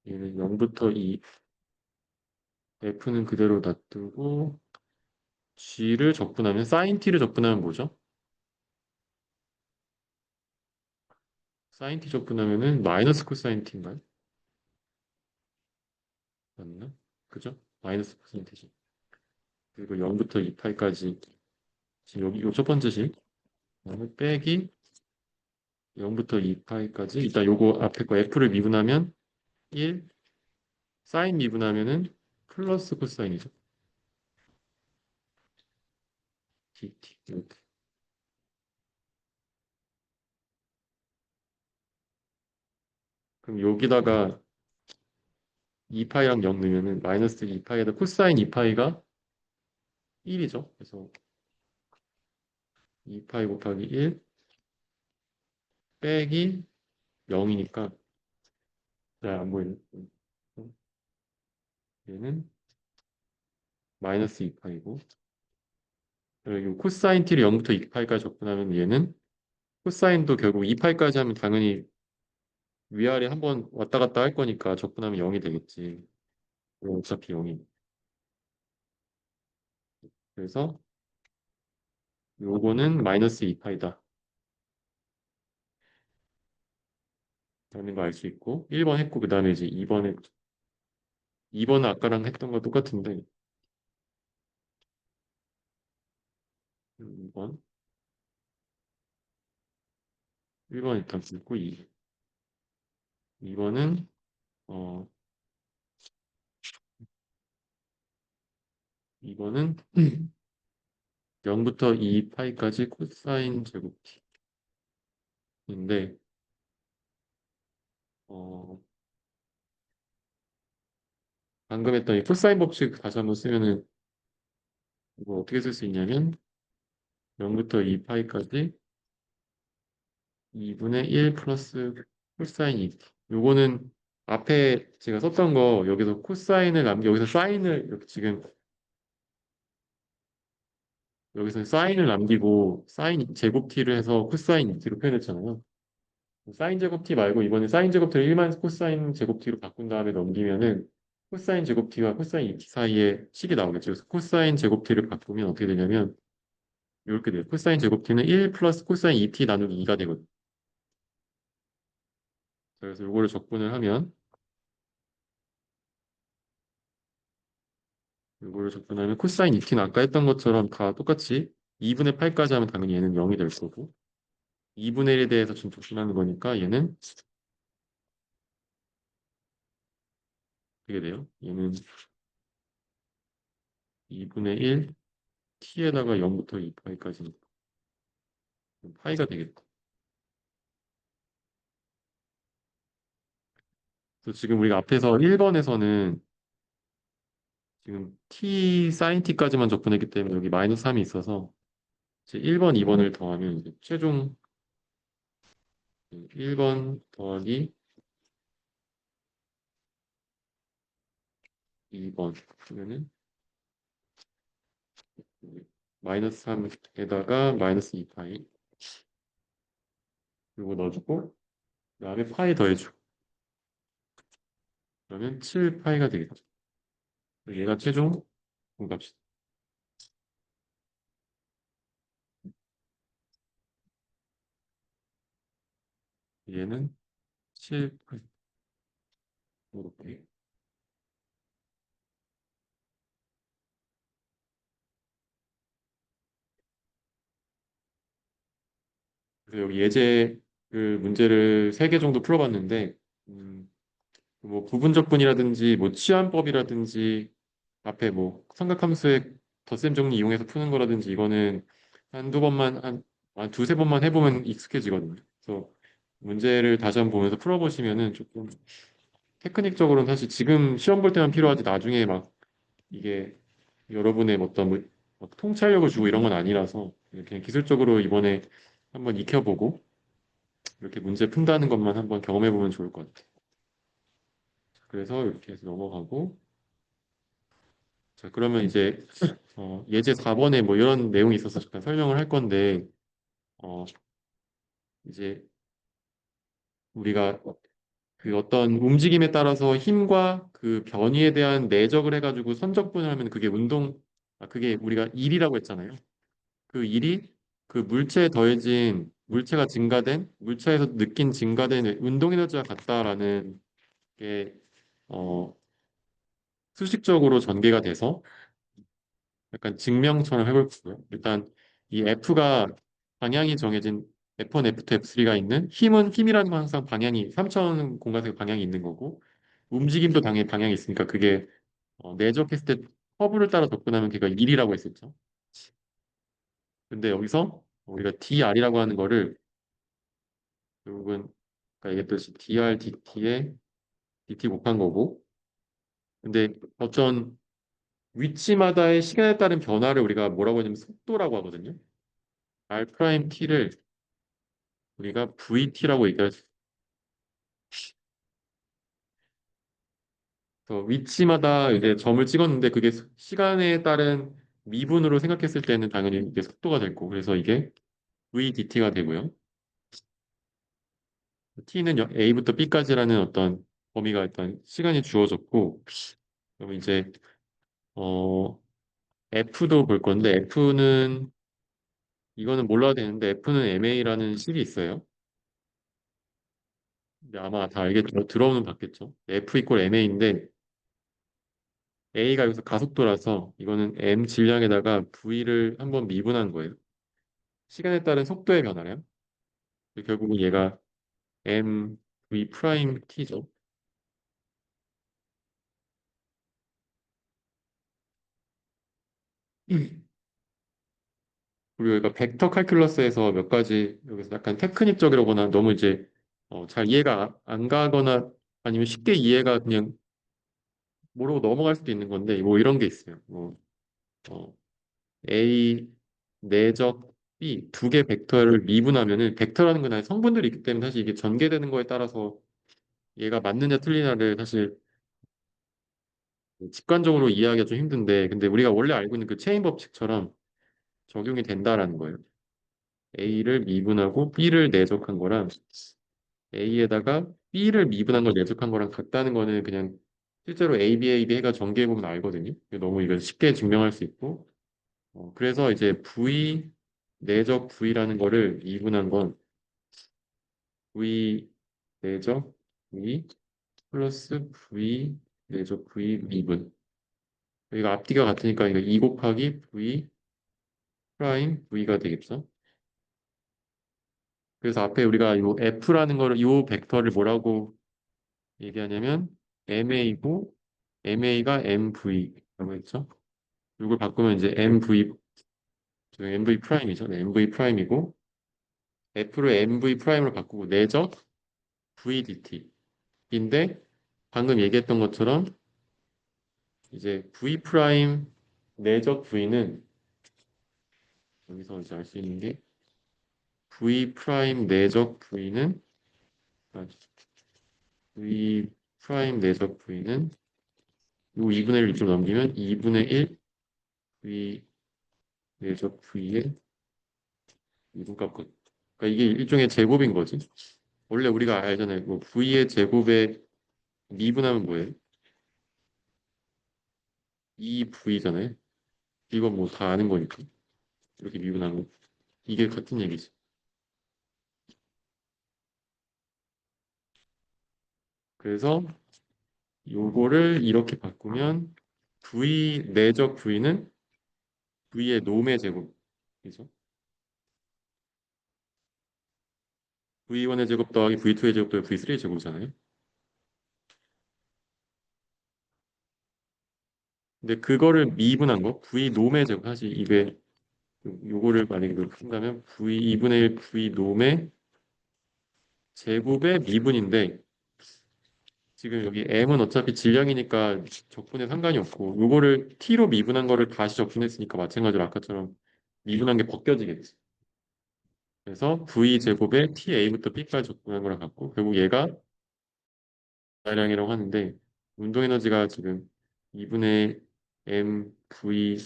얘는 0부터 2 F는 그대로 놔두고 G를 적분하면 sin t를 적분하면 뭐죠? sin t 적분하면은 마이너스 코사인 t인가요? 맞나? 그죠? 마이너스 코사인 t죠. 그리고 0부터 2파이까지 지금 여기 요 첫 번째 식 그다음에 빼기 0부터 2파이까지 일단 요거 앞에 거 F를 미분하면 1 사인 미분하면은 플러스 코사인이죠. dt 이렇게. 그럼 여기다가 2파이랑 0 넣으면은 마이너스 2파이에다 코사인 2파이가 1이죠. 그래서 2파이 곱하기 1 빼기 0이니까 잘 안 보이네. 얘는 마이너스 2파이고 그리고 코사인 t를 0부터 2파이까지 접근하면 얘는 코사인도 결국 2파이까지 하면 당연히 위아래 한번 왔다 갔다 할 거니까 접근하면 0이 되겠지. 어차피 0이. 그래서 요거는 마이너스 2파이다. 라는 거 알 수 있고 1번 했고 그 다음에 이제 2번은 아까랑 했던 거 똑같은데 2번 1번 일단 긋고 2번은 어 2번은 0부터 2파이까지 코사인 제곱t인데 어 방금 했던 이 코사인 법칙 다시 한번 쓰면은 이거 어떻게 쓸 수 있냐면 0부터 2파이까지 2분의 1 플러스 코사인 2. 요거는 앞에 제가 썼던 거 여기서 코사인을 여기서 사인을 이렇게 지금 여기서 사인을 남기고 사인 제곱 t를 해서 코사인 t로 표현했잖아요. 사인 제곱 t 말고 이번에 사인 제곱 t를 1만 코사인 제곱 t로 바꾼 다음에 넘기면은 코사인 제곱 t와 코사인 2t 사이에 식이 나오겠죠. 그래서 코사인 제곱 t를 바꾸면 어떻게 되냐면 이렇게 돼요. 코사인 제곱 t는 1 플러스 코사인 2t 나누기 2가 되거든요. 그래서 이거를 적분을 하면 이거를 적분하면 코사인 2t는 아까 했던 것처럼 다 똑같이 2분의 8까지 하면 당연히 얘는 0이 될 거고 2분의 1에 대해서 지금 적분하는 거니까 얘는 어떻게 돼요? 얘는 2분의 1 t에다가 0부터 2파이까지 파이가 되겠다. 그래서 지금 우리가 앞에서 1번에서는 지금 t sin t까지만 적분했기 때문에 여기 마이너스 3이 있어서 이제 1번, 2번을 더하면 이제 최종 1번 더하기 2번 그러면은 마이너스 3에다가 마이너스 2파이 이거 넣어주고 그다음에 파이 더해주고 그러면 7파이가 되겠죠. 얘가 최종 공값이다. 얘는 7파이 이렇게. 그래서 여기 예제 그 문제를 3개 정도 풀어봤는데 뭐 부분적분이라든지 뭐 치환법이라든지 앞에 뭐 삼각함수의 덧셈 정리 이용해서 푸는 거라든지 이거는 한두 번만 한 두세 번만 해보면 익숙해지거든요. 그래서 문제를 다시 한번 보면서 풀어보시면은 조금 테크닉적으로는 사실 지금 시험 볼 때만 필요하지 나중에 막 이게 여러분의 어떤 막 통찰력을 주고 이런 건 아니라서 그냥 기술적으로 이번에 한번 익혀보고 이렇게 문제 푼다는 것만 한번 경험해보면 좋을 것 같아요. 그래서 이렇게 해서 넘어가고 자 그러면 이제 예제 4번에 뭐 이런 내용이 있어서 잠깐 설명을 할 건데 어, 이제 우리가 그 어떤 움직임에 따라서 힘과 그 변위에 대한 내적을 해가지고 선적분을 하면 그게 그게 우리가 일이라고 했잖아요. 그 일이 그 물체에 더해진 물체가 증가된 물체에서 느낀 증가된 운동 에너지와 같다라는 게 어, 수식적으로 전개가 돼서 약간 증명처럼 해볼 거고요. 일단 이 F가 방향이 정해진 F1, F2, F3가 있는 힘이라는 건 항상 방향이 3차원 공간에서 방향이 있는 거고 움직임도 당연히 방향이 있으니까 그게 내적했을 때 커브를 따라 접근하면 걔가 1이라고 했었죠. 근데 여기서 우리가 DR이라고 하는 거를 결국은 아까 얘기했듯이 DR, DT에 DT 곱한 거고 근데 어떤 위치마다의 시간에 따른 변화를 우리가 뭐라고 하냐면 속도라고 하거든요. R 프라임 T를 우리가 VT라고 얘기할 수 있어. 위치마다 이제 점을 찍었는데 그게 시간에 따른 미분으로 생각했을 때는 당연히 이게 속도가 될 거고 그래서 이게 VDT가 되고요. T는 A부터 B까지라는 어떤 범위가 일단 시간이 주어졌고 그럼 이제 어 F도 볼 건데 F는 이거는 몰라야 되는데 F는 MA라는 식이 있어요. 근데 아마 다 알겠죠. 들어오는 봤겠죠. F 이퀄 MA인데 A가 여기서 가속도라서 이거는 m 질량에다가 V를 한번 미분한 거예요. 시간에 따른 속도의 변화래요. 결국은 얘가 m v 프라임 t죠. 그리고 여기가 벡터 칼큘러스에서 몇 가지 여기서 약간 테크닉적이라거나 너무 이제 잘 이해가 안 가거나 아니면 쉽게 이해가 그냥 모르고 넘어갈 수도 있는 건데 뭐 이런 게 있어요. 뭐 어, A 내적 B 두 개 벡터를 미분하면은 벡터라는 건 아예 성분들이 있기 때문에 사실 이게 전개되는 거에 따라서 얘가 맞느냐 틀리냐를 사실 직관적으로 이해하기가 좀 힘든데 근데 우리가 원래 알고 있는 그 체인 법칙처럼 적용이 된다라는 거예요. A를 미분하고 B를 내적한 거랑 A에다가 B를 미분한 걸 내적한 거랑 같다는 거는 그냥 실제로 A, B, A, B 해가 전개해 보면 알거든요. 너무 이걸 쉽게 증명할 수 있고. 그래서 이제 V 내적 V라는 거를 미분한 건 V 내적 V 플러스 V 내적 V 미분. 여기가 앞뒤가 같으니까 이거 2 곱하기 V 프라임 V가 되겠죠. 그래서 앞에 우리가 이 F라는 거를 이 벡터를 뭐라고 얘기하냐면 MA고 MA가 MV라고 했죠. 이걸 바꾸면 이제 MV MV 프라임이죠. 네, MV 프라임이고 F를 MV 프라임으로 바꾸고 내적 VDT인데 방금 얘기했던 것처럼 이제 V 프라임 내적 V는 여기서 이제 알 수 있는 게 V 프라임 내적 V는 V 프라임 내적 V는 요 2분의 1을 좀 넘기면 2분의 1 V 내적 V의 미분값. 그러니까 이게 일종의 제곱인 거지. 원래 우리가 알잖아요. 뭐 V의 제곱에 미분하면 뭐예요? 2V잖아요. 이건 뭐 다 아는 거니까. 이렇게 미분하는 거. 이게 같은 얘기지. 그래서 요거를 이렇게 바꾸면 V 내적 V는 V의 놈의 제곱이죠. V1의 제곱 더하기 V2의 제곱 더하기 V3의 제곱이잖아요. 근데 그거를 미분한 거, V 놈의 제곱, 사실 이게 요거를 만약에 그렇게 한다면 V 2분의 1 V 놈의 제곱의 미분인데 지금 여기 m은 어차피 질량이니까 적분에 상관이 없고 요거를 t로 미분한 거를 다시 적분했으니까 마찬가지로 아까처럼 미분한 게 벗겨지겠지. 그래서 v 제곱에 ta부터 b까지 적분한 거랑 같고 결국 얘가 자량이라고 하는데 운동 에너지가 지금 2분의 mv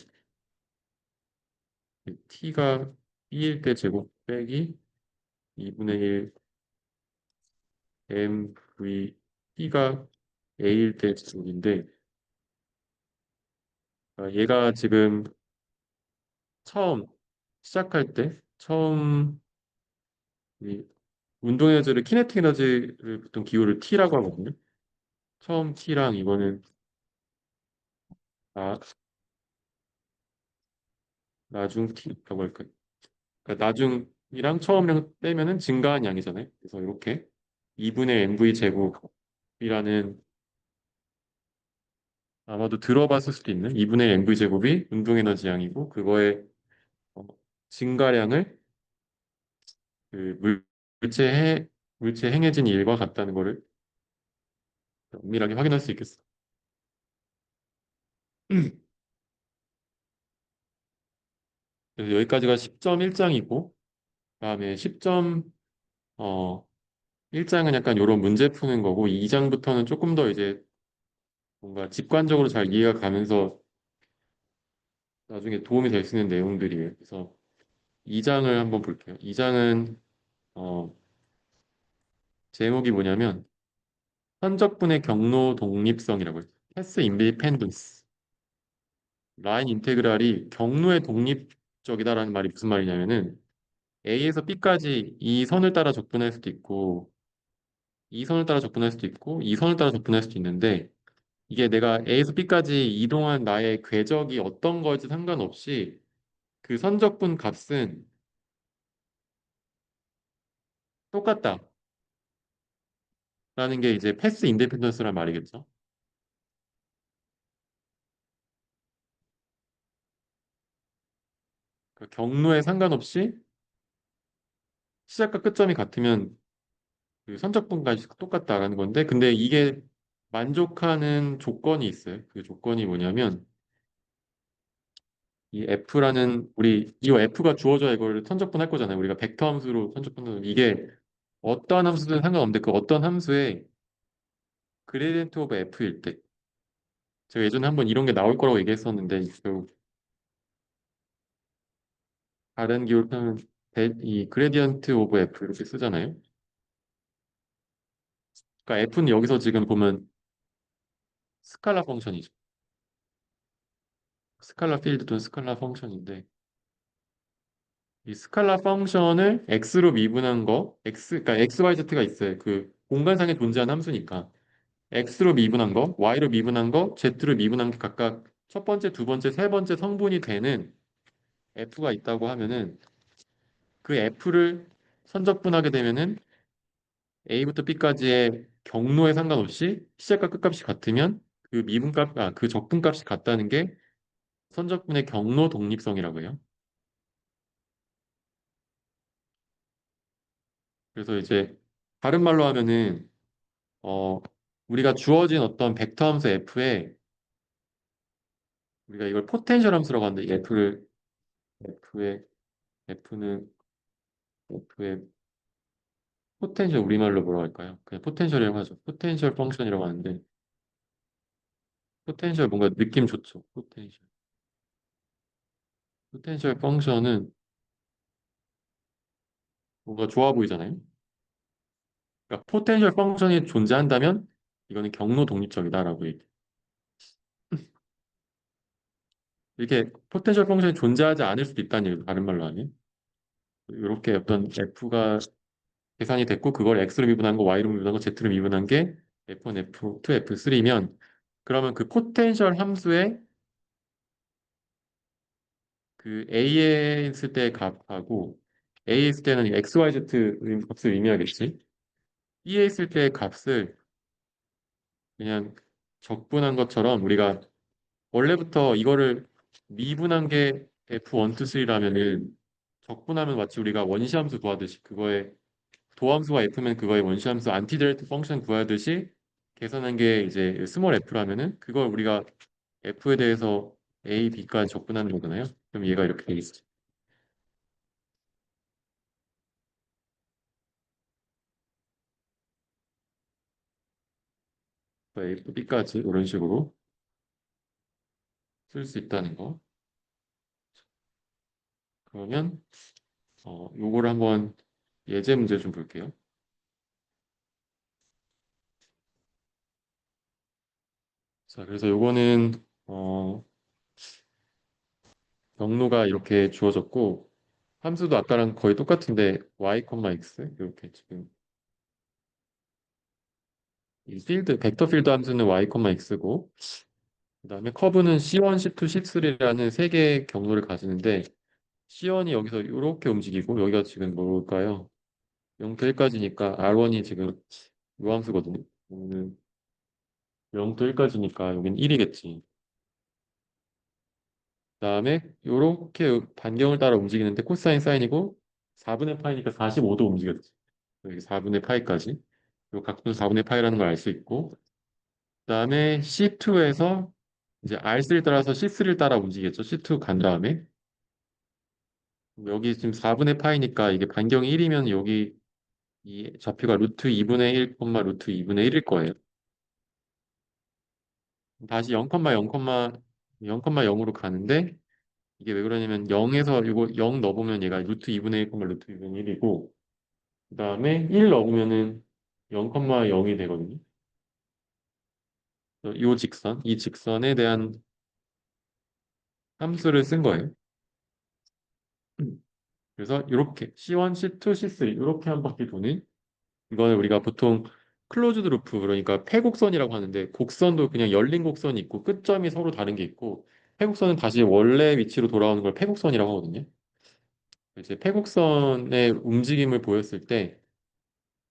t가 b일 때 제곱 빼기 2분의 1 mv t가 a일 때 제곱인데 얘가 지금 처음 시작할 때 처음 이 운동 에너지를 키네틱 에너지를 보통 기호를 T라고 하거든요. 처음 T랑 이거는 나, 나중 T라고 할까요? 그러니까 나중이랑 처음이랑 빼면은 증가한 양이잖아요. 그래서 이렇게 2분의 MV 제곱이라는 아마도 들어봤을 수도 있는 2분의 MV 제곱이 운동 에너지 양이고 그거의 어, 증가량을 그 물체 물체 행해진 일과 같다는 거를 엄밀하게 확인할 수 있겠어. 그래서 여기까지가 10.1장이고 그다음에 10점 어 1장은 약간 이런 문제 푸는 거고 2장부터는 조금 더 이제 뭔가 직관적으로 잘 이해가 가면서 나중에 도움이 될 수 있는 내용들이에요. 그래서 2장을 한번 볼게요. 2장은 제목이 뭐냐면 선적분의 경로 독립성이라고 해요. 패스 인디펜던스. 라인 인테그랄이 경로의 독립적이다라는 말이 무슨 말이냐면은 A에서 B까지 이 선을 따라 접근할 수도 있고 이 선을 따라 접근할 수도 있고 이 선을 따라 접근할 수도 있는데 이게 내가 A에서 B까지 이동한 나의 궤적이 어떤 거지 상관없이 그 선적분 값은 똑같다라는 게 이제 패스 인디펜던스란 말이겠죠. 그 경로에 상관없이 시작과 끝점이 같으면 그 선적분까지 똑같다라는 건데 근데 이게 만족하는 조건이 있어요. 그 조건이 뭐냐면 이 F라는 우리 이 F가 주어져야 이걸 선적분 할 거잖아요. 우리가 벡터 함수로 선적분하는 이게 어떠한 함수든 상관없는데 그 어떤 함수의 그레디언트 오브 F일 때 제가 예전에 한번 이런 게 나올 거라고 얘기했었는데 다른 기호를 표현하면 이 그레디언트 오브 F 이렇게 쓰잖아요. 그러니까 F는 여기서 지금 보면 스칼라 펑션이죠. 스칼라 필드 또는 스칼라 펑션인데 이 스칼라 펑션을 x로 미분한 거, 그러니까 x, y, z가 있어요. 그 공간상에 존재하는 함수니까 x로 미분한 거, y로 미분한 거, z로 미분한 게 각각 첫 번째, 두 번째, 세 번째 성분이 되는 f가 있다고 하면은 그 f를 선적분하게 되면은 a부터 b까지의 경로에 상관없이 시작과 끝값이 같으면 그 적분값이 같다는 게 선적분의 경로 독립성이라고 해요. 그래서 이제 다른 말로 하면은 어, 우리가 주어진 어떤 벡터 함수 f에 우리가 이걸 포텐셜 함수라고 하는데 f의 f는 f의 포텐셜 우리말로 뭐라고 할까요? 그냥 포텐셜이라고 하죠. 포텐셜 펑션이라고 하는데 포텐셜 뭔가 느낌 좋죠. 포텐셜 펑션은 뭔가 좋아 보이잖아요. 그러니까 포텐셜 펑션이 존재한다면 이거는 경로 독립적이다라고 얘기. 이렇게 포텐셜 펑션이 존재하지 않을 수도 있다는 얘기죠. 다른 말로 하면 이렇게 어떤 f가 계산이 됐고 그걸 x로 미분한 거, y로 미분한 거, z로 미분한 게 f1, f2, f3면 그러면 그 포텐셜 함수의 그 a에 있을 때 값하고 a에 있을 때는 x, y, z 값을 의미하겠지. b에 있을 때 값을 그냥 적분한 것처럼 우리가 원래부터 이거를 미분한 게 f1, 2, 3라면은 적분하면 마치 우리가 원시함수 구하듯이 그거에 도함수가 f면 그거의 원시함수 안티드레이트 펑션 구하듯이 계산한 게 이제 스몰 f라면은 그걸 우리가 f에 대해서 a, b까지 적분하는 거잖아요. 그럼 얘가 이렇게 돼 있어. a, b까지 이런 식으로 쓸 수 있다는 거. 그러면 요거를 한번 예제 문제 좀 볼게요. 자, 그래서 요거는 경로가 이렇게 주어졌고 함수도 아까랑 거의 똑같은데 y, x 이렇게 지금 이 벡터 필드 함수는 y, x고 그다음에 커브는 C1, C2, C3라는 세 개의 경로를 가지는데 C1이 여기서 이렇게 움직이고 여기가 지금 뭘까요? 0부터 1까지니까 R1이 지금 요 함수거든요. 여기는 0부터 1까지니까 여기는 1이겠지. 그다음에 이렇게 반경을 따라 움직이는데 코사인 사인이고 4분의 파이니까 45도 움직였지. 여기 4분의 파이까지. 요 각도는 4분의 파이라는 걸 알 수 있고 그다음에 C2에서 이제 R3를 따라서 C3를 따라 움직이겠죠. C2 간 다음에 여기 지금 4분의 파이니까 이게 반경이 1이면 여기 이 좌표가 루트 2분의 1, 루트 2분의 1일 거예요. 다시 0, 0,0으로 가는데 이게 왜 그러냐면 0에서 이거 0 넣어보면 얘가 루트 2분의 1, 루트 2분의 1이고 그 다음에 1 넣으면은 0,0이 되거든요. 이 직선에 대한 함수를 쓴 거예요. 그래서 이렇게 C1, C2, C3 이렇게 한 바퀴 도는 이거는 우리가 보통 클로즈드 루프 그러니까 패곡선이라고 하는데 곡선도 그냥 열린 곡선이 있고 끝점이 서로 다른 게 있고 패곡선은 다시 원래 위치로 돌아오는 걸 패곡선이라고 하거든요. 이제 패곡선의 움직임을 보였을 때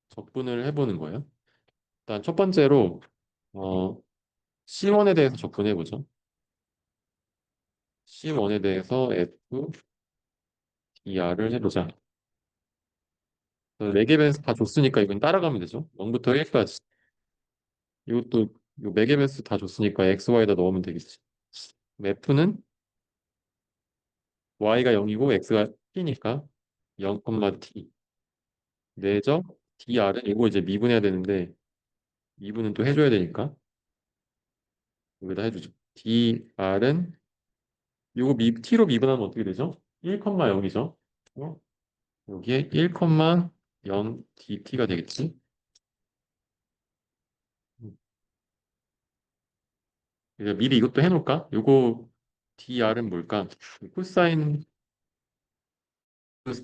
적분을 해보는 거예요. 일단 첫 번째로 어, C1에 대해서 접근해 보죠. C1에 대해서 F, DR을 해보자. 네 개 변수 다 줬으니까 이건 따라가면 되죠. 0부터 1까지. 이것도 요 매개 변수 다 줬으니까 X, Y에다 넣으면 되겠지. F는 Y가 0이고 X가 T니까 0, T. 내적 DR은 이거 이제 미분해야 되는데 미분은 또 해줘야 되니까 여기다 해주죠. DR은 요거 T로 미분하면 어떻게 되죠? 1,0이죠. 여기에 1,0 dt가 되겠지. 음, 이제 미리 이것도 해놓을까? 요거 dr은 뭘까? 코사인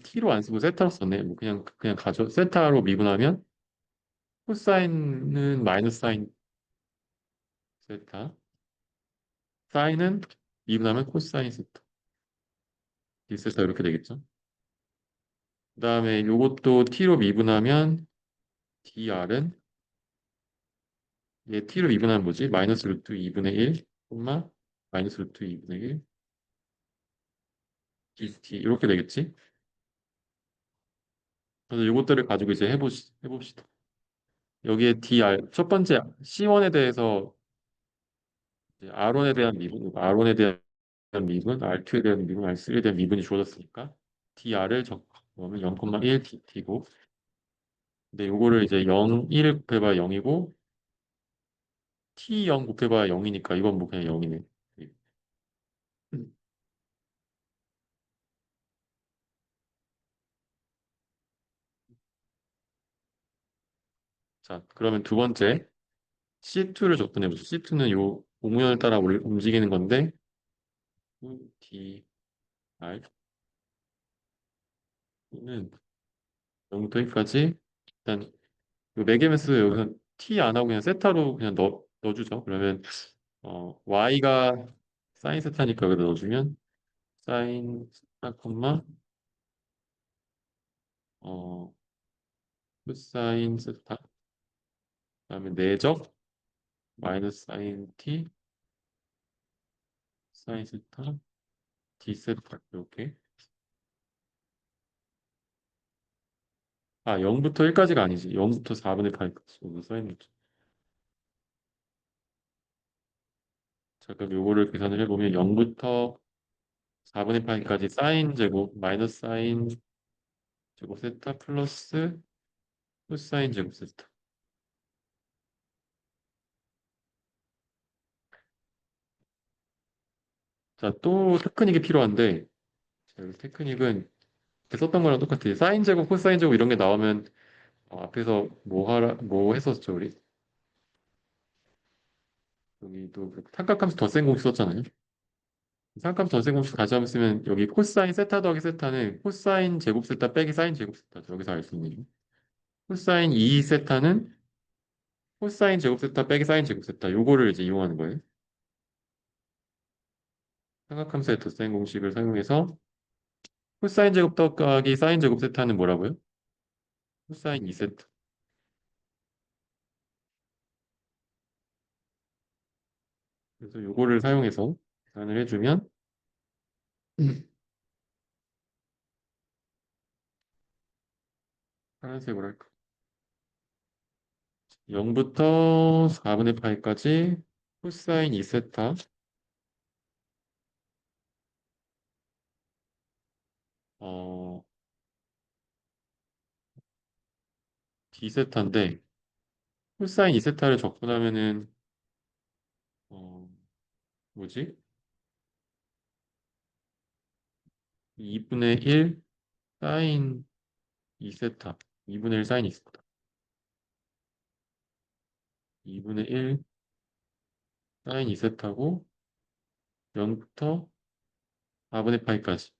t로 안 쓰고 세타로 썼네. 뭐 그냥 가져. 세타로 미분하면 코사인은 마이너스 사인 세타, 사인은 미분하면 코사인 세타, d세타 이렇게 되겠죠. 그다음에 요것도 t로 미분하면 dr은 얘 t로 미분하면 뭐지? 마이너스 루트 2분의 1, 콤마 마이너스 루트 2분의 1 dt 이렇게 되겠지? 그래서 요것들을 가지고 이제 해봅시다. 여기에 dr 첫 번째 C1에 대해서 이제 R1에 대한 미분, R1에 대한 미분, R2에 대한 미분, R3에 대한 미분이 주어졌으니까 dr을 적으면 0,1 dt고 근데 요거를 이제 0, 1 곱해봐야 0이고 t 0 곱해봐야 0이니까 이건 뭐 그냥 0이네. 자, 그러면 두 번째 C2를 접근해보죠. C2는 요 공무원을 따라 움직이는 건데 d r는 0부터 1까지 일단 요 매개면서 여기서 t 안 하고 그냥 세타로 그냥 넣어주죠. 그러면 y가 사인 세타니까 여기다 넣어주면 사인 세타 콤마 어 코사인 세타 그다음에 내적 마이너스 사인 t 사인 세타 d 세타 이렇게 아 0부터 1까지가 아니지 0부터 4분의 8까지 여기 써있는 자 그럼 요거를 계산을 해보면 0부터 4분의 8까지 사인 제곱 마이너스 사인 제곱 세타 플러스 코사인 제곱 세타 자 또 테크닉이 필요한데 자, 여기 테크닉은 이렇게 썼던 거랑 똑같아요 사인 제곱 코사인 제곱 이런 게 나오면 앞에서 뭐 했었죠 우리 여기도 그 삼각함수 덧셈 공식 썼잖아요 삼각함수 덧셈 공식 다시 한번 쓰면 여기 코사인 세타 더하기 세타는 코사인 제곱 세타 빼기 사인 제곱 세타 여기서 알 수 있는 거. 코사인 2 세타는 코사인 제곱 세타 빼기 사인 제곱 세타 요거를 이제 이용하는 거예요 삼각함수의 덧셈 공식을 사용해서 코사인 제곱 더하기 사인 제곱 세타는 뭐라고요? 코사인 2 세타 그래서 요거를 사용해서 계산을 해주면 파란색으로 할까 0부터 4분의 파이까지 코사인 2세타 어, D세타인데 코사인 2세타를 적분하면은 어, 뭐지? 2분의 1 사인 2세타 2분의 1 사인 2세타 2분의 1 사인 2세타고 0부터 4분의 파이까지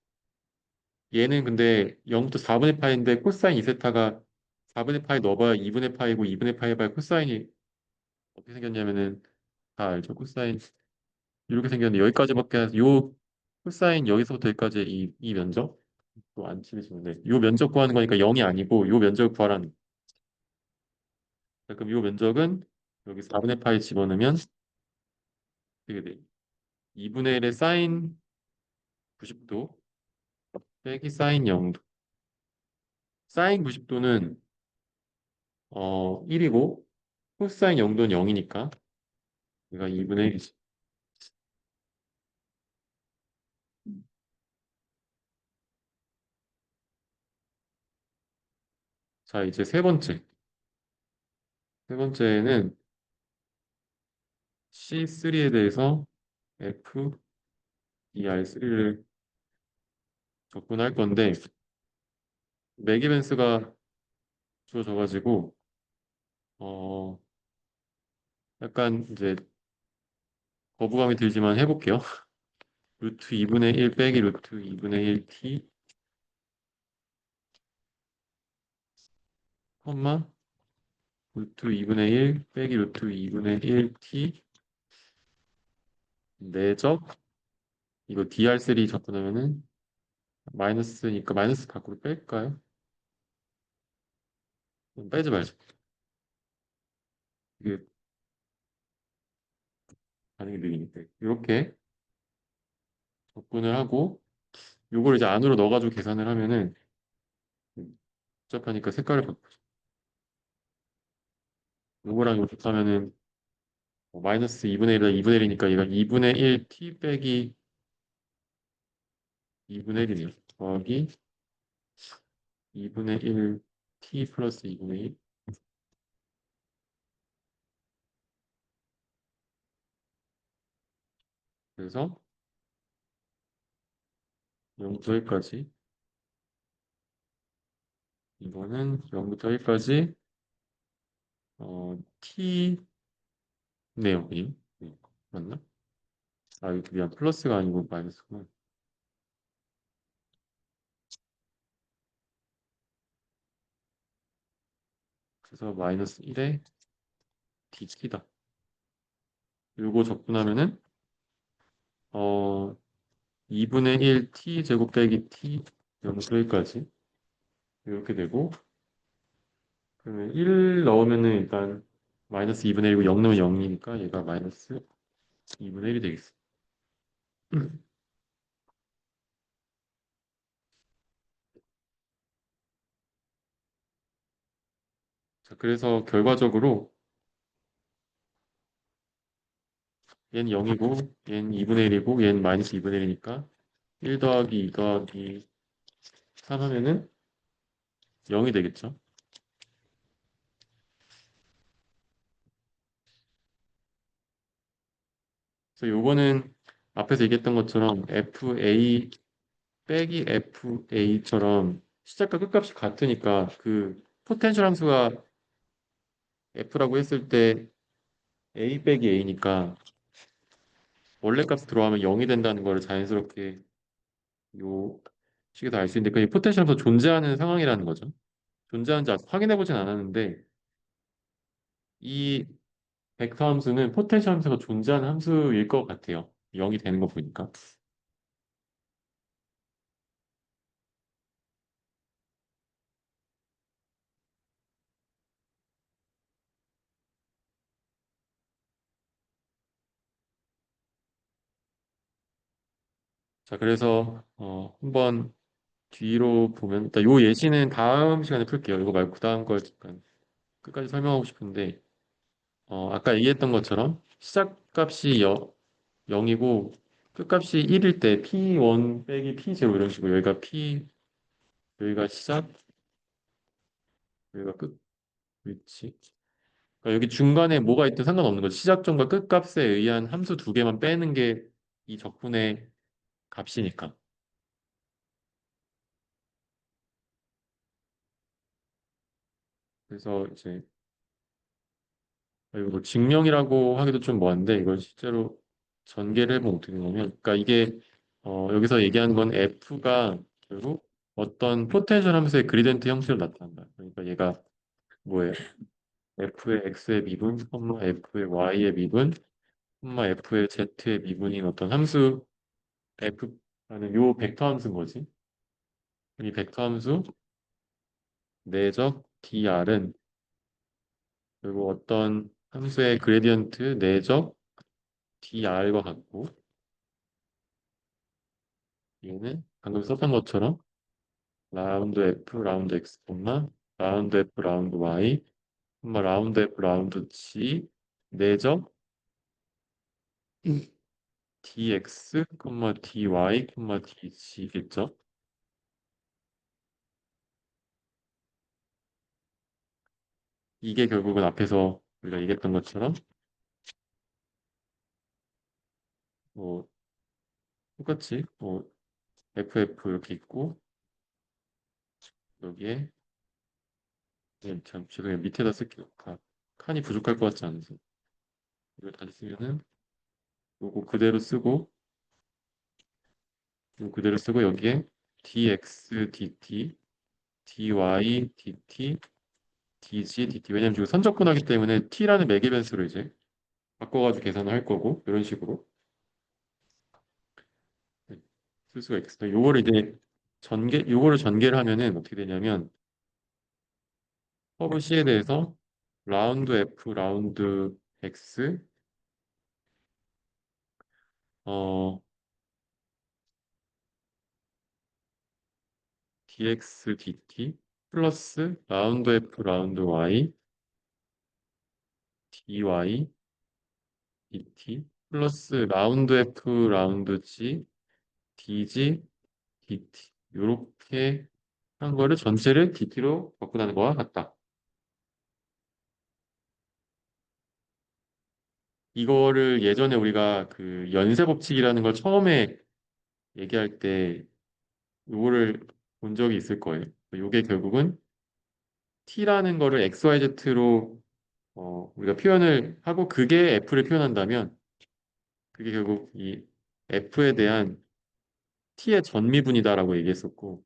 얘는 근데 0부터 4분의 파이인데 코사인 2세타가 4분의 파이 넣어봐야 2분의 파이고 2분의 파이 해봐야 코사인이 어떻게 생겼냐면은 다 알죠? 코사인 이렇게 생겼는데 여기까지밖에 요 코사인 여기서부터 여기까지 이 면적 또 안 치우시면 돼. 요 면적 구하는 거니까 0이 아니고 요 면적 구하라는 자, 그럼 요 면적은 여기 4분의 파이 집어넣으면 되게 돼. 2분의 1의 사인 90도 빼기 사인 0도. 사인 90도는 1이고 코사인 0도는 0이니까 얘가 2분의 1이지. 자, 이제 세 번째. 세 번째는 C3에 대해서 F, ER3를 접근할 건데 맥 이벤스가 주어져가지고 어 약간 이제 거부감이 들지만 해볼게요. 루트 2분의 1 빼기 루트 2분의 1 t 컴마 루트 2분의 1 빼기 루트 2분의 1 t 내적 이거 dr3 접근하면은 마이너스니까 마이너스 밖으로 뺄까요? 빼지 말죠. 이게 반응이 느리니까 이렇게 접근을 하고 요걸 이제 안으로 넣어가지고 계산을 하면은 복잡하니까 색깔을 바꾸죠. 요거랑 요거 곱하면은 마이너스 2분의 1이다 2분의 1이니까 얘가 2분의 1 t 빼기 2분의 1이네요. 더하기 2분의 1 t 플러스 2분의 1 그래서 0부터 1까지 이거는 0부터 1까지 t네요. 이 맞나? 아 이거 미안 플러스가 아니고 마이너스구나. 그래서 마이너스 1에 dt다. 요거 접근하면은 어 2분의 1 t 제곱 빼기 t 0부터 1까지 이렇게 되고 그러면 1 넣으면은 일단 마이너스 2분의 1이고 0 넣으면 0이니까 얘가 마이너스 2분의 1이 되겠어. 자, 그래서 결과적으로 얘는 0이고 얘는 2분의 1이고 얘는 마이너스 2분의 1이니까 1 더하기 2 더하기 3 하면은 0이 되겠죠. 그래서 요거는 앞에서 얘기했던 것처럼 FA 빼기 FA처럼 시작과 끝값이 같으니까 그 포텐셜 함수가 F라고 했을 때 A 빼기 A니까 원래 값 들어가면 0이 된다는 걸 자연스럽게 요 식에서 알 수 있는데 그게 포텐셜 함수 존재하는 상황이라는 거죠. 존재하는지 아직 확인해 보진 않았는데 이 벡터 함수는 포텐셜 함수가 존재하는 함수일 것 같아요. 0이 되는 거 보니까. 자, 그래서 한번 뒤로 보면 일단 요 예시는 다음 시간에 풀게요. 이거 말고 그 다음 걸 잠깐 끝까지 설명하고 싶은데 아까 얘기했던 것처럼 시작값이 0이고 끝값이 1일 때 P1 빼기 P0 이런 식으로 여기가 P 여기가 시작 여기가 끝 위치 그러니까 여기 중간에 뭐가 있든 상관없는 거죠. 시작점과 끝값에 의한 함수 두 개만 빼는 게 이 적분의 값이니까. 그래서 이제 이거 뭐 증명이라고 하기도 좀 뭐한데 이걸 실제로 전개를 해보면 어떻게 되냐면 그러니까 이게 여기서 얘기하는 건 F가 결국 어떤 포텐셜 함수의 그리디언트 형식으로 나타난다. 그러니까 얘가 뭐예요? F의 X의 미분, F의 Y의 미분, F의 Z의 미분인 어떤 함수 F라는 요 벡터 함수인 거지. 이 벡터 함수 내적 dr은 그리고 어떤 함수의 그레디언트 내적 dr과 같고 얘는 방금 썼던 것처럼 라운드 f 라운드 x 라운드 f 라운드 y 라운드 f 라운드 g 내적 dx dy dg겠죠. 이게 결국은 앞에서 우리가 얘기했던 것처럼 뭐 똑같이 FF 이렇게 있고 여기에 참 죄송해요. 밑에다 쓸게요. 칸이 부족할 것 같지 않아서 이걸 다시 쓰면은 요거 그대로 쓰고 요거 그대로 쓰고 여기에 dx dt dy dt dg dt 왜냐면 지금 선적분하기 때문에 t라는 매개 변수로 이제 바꿔가지고 계산을 할 거고 이런 식으로 네, 쓸 수가 있겠습니다. 요거를 이제 요거를 전개를 하면은 어떻게 되냐면 커브 C에 대해서 라운드 F 라운드 X 어 dx dt 플러스 라운드 F 라운드 Y dy dt 플러스 라운드 F 라운드 G dg dt 요렇게 한 거를 전체를 dt로 바꾼다는 거와 같다. 이거를 예전에 우리가 그 연쇄 법칙이라는 걸 처음에 얘기할 때 요거를 본 적이 있을 거예요. 요게 결국은 t라는 거를 xyz로 우리가 표현을 하고 그게 f를 표현한다면 그게 결국 이 f에 대한 t의 전미분이다라고 얘기했었고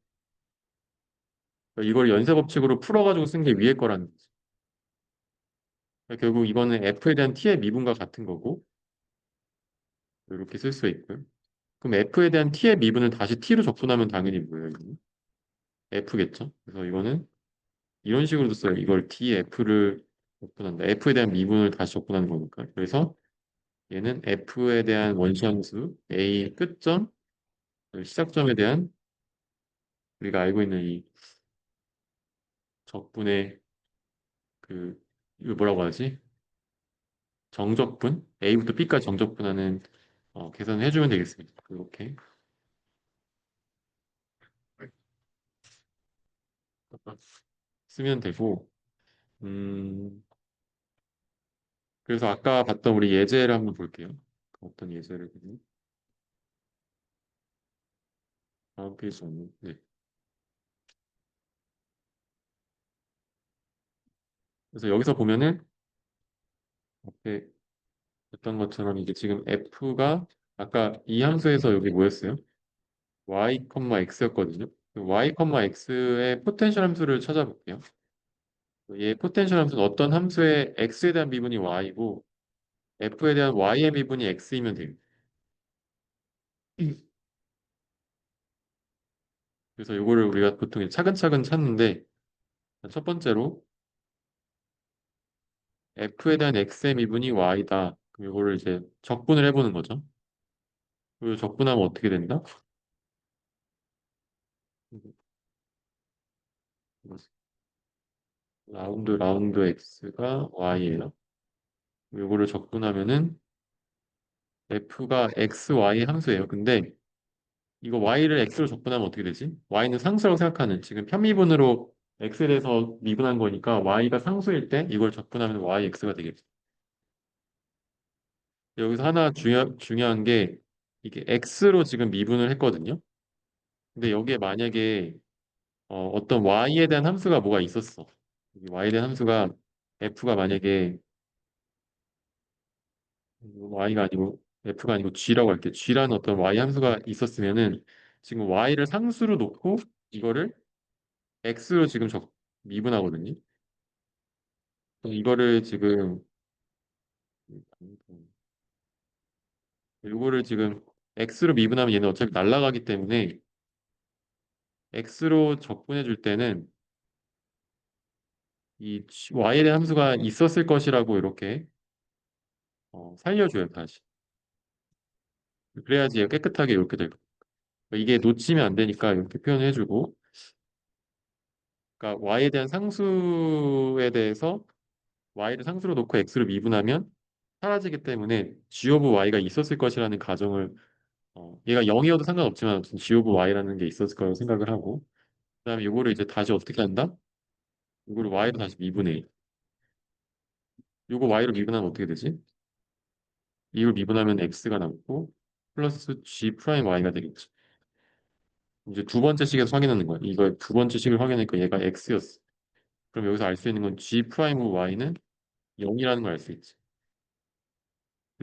이걸 연쇄 법칙으로 풀어가지고 쓴 게 위에 거라는 거죠. 그러니까 결국 이거는 f에 대한 t의 미분과 같은 거고 이렇게 쓸 수 있고요. 그럼 f에 대한 t의 미분을 다시 t로 적분하면 당연히 뭐예요? 이거는? f겠죠. 그래서 이거는 이런 식으로도 써요. 이걸 tf를 적분한다. f에 대한 미분을 다시 적분하는 거니까. 그래서 얘는 f에 대한 원시함수 a 끝점 시작점에 대한 우리가 알고 있는 이 적분의 그 이거 뭐라고 하지? 정적분 a부터 b까지 정적분하는 계산을 해주면 되겠습니다. 이렇게 쓰면 되고 그래서 아까 봤던 우리 예제를 한번 볼게요. 어떤 예제를 보니 다음 페이지 없는 네. 그래서 여기서 보면은 앞에 했던 것처럼 이게 지금 f가 아까 이 함수에서 여기 뭐였어요? y, x였거든요. y, x의 포텐셜 함수를 찾아볼게요. 얘 포텐셜 함수는 어떤 함수의 x에 대한 미분이 y고 f에 대한 y의 미분이 x이면 돼요. 그래서 이거를 우리가 보통 차근차근 찾는데 첫 번째로 f에 대한 x의 미분이 y다. 그럼 이거를 이제 적분을 해보는 거죠. 그리고 적분하면 어떻게 된다? 라운드 x가 y예요. 이거를 적분하면은 f가 x, y 함수예요. 근데 이거 y를 x로 적분하면 어떻게 되지? y는 상수라고 생각하는 지금 편미분으로 x에 대해서 미분한 거니까 y가 상수일 때 이걸 적분하면 yx가 되겠죠. 여기서 하나 중요한 게 이게 x로 지금 미분을 했거든요. 근데 여기에 만약에 떤 y에 대한 함수가 뭐가 있었어. 이 y에 대한 함수가 f가 만약에 y가 아니고 f가 아니고 g라고 할게. g라는 어떤 y 함수가 있었으면은 지금 y를 상수로 놓고 이거를 x로 지금 미분하거든요. 이거를 지금 이거를 지금 x로 미분하면 얘는 어차피 날아가기 때문에 x로 적분해 줄 때는 이 y에 대한 함수가 있었을 것이라고 이렇게 살려줘요 다시. 그래야지 깨끗하게 이렇게 될 거예요. 이게 놓치면 안 되니까 이렇게 표현해주고 그러니까 y에 대한 상수에 대해서 y를 상수로 놓고 x로 미분하면 사라지기 때문에 g 오브 y가 있었을 것이라는 가정을 얘가 0이어도 상관없지만 아무튼 g 오브 y라는 게 있었을 거라고 생각을 하고 그다음에 이거를 이제 다시 어떻게 한다? 이거를 y로 다시 미분해. 이거 y로 미분하면 어떻게 되지? 이걸 미분하면 x가 남고 플러스 g 프라임 y가 되겠죠. 이제 두 번째 식에서 확인하는 거야. 이거 두 번째 식을 확인하니까 얘가 x였어. 그럼 여기서 알 수 있는 건 g 프라임 오브 y는 0이라는 걸 알 수 있지.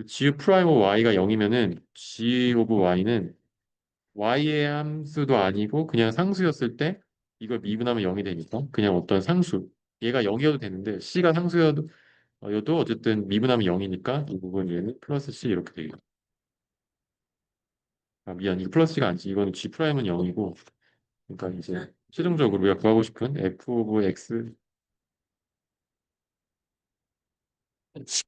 g 프라임 오브 y가 0이면은 g 오브 y는 y의 함수도 아니고 그냥 상수였을 때 이걸 미분하면 0이 되니까 그냥 어떤 상수. 얘가 0이어도 되는데 c가 상수여도 어쨌든 미분하면 0이니까 이 부분 얘는 플러스 c 이렇게 되겠다. 아, 미안. 이거 플러스가 아니지. 이거는 g 프라임은 0이고 그러니까 이제 최종적으로 우리가 구하고 싶은 f 오브 x f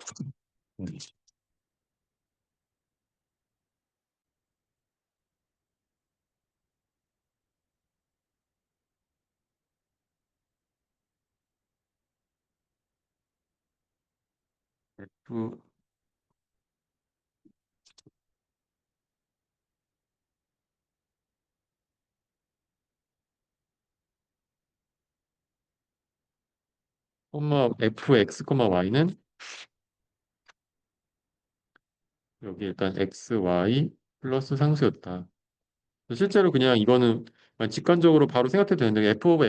fx, y는 여기 일단 x, y 플러스 상수였다. 실제로 그냥 이거는 그냥 직관적으로 바로 생각해도 되는데 f 오브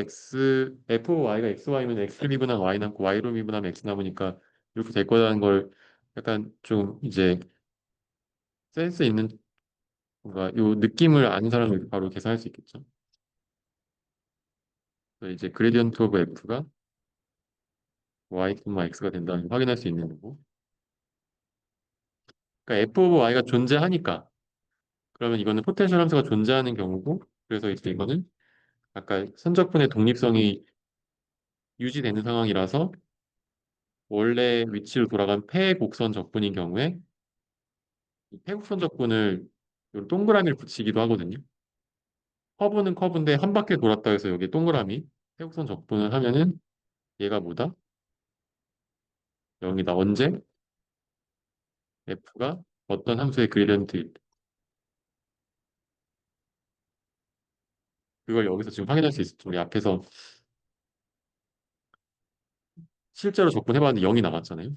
y가 x, y면 x를 미분한 y 남고 y로 미분하면 x 남으니까 이렇게 될 거라는 걸 약간 좀 이제 센스 있는 뭔가 요 느낌을 아는 사람이 바로 계산할 수 있겠죠. 그래서 이제 그레디언트 오브 f가 y, x가 된다는 걸 확인할 수 있는 거고. 그러니까 f 오브 y가 존재하니까 그러면 이거는 포텐셜 함수가 존재하는 경우고 그래서 이제 이거는 아까 선적분의 독립성이 유지되는 상황이라서 원래 위치로 돌아간 폐곡선 적분인 경우에 이 폐곡선 적분을 요 동그라미를 붙이기도 하거든요. 커브는 커브인데 한 바퀴 돌았다 해서 여기 동그라미 폐곡선 적분을 하면은 얘가 뭐다? 여기다 언제 f가 어떤 함수의 그레디언트 그걸 여기서 지금 확인할 수 있었죠. 우리 앞에서 실제로 적분해봤는데 0이 나왔잖아요.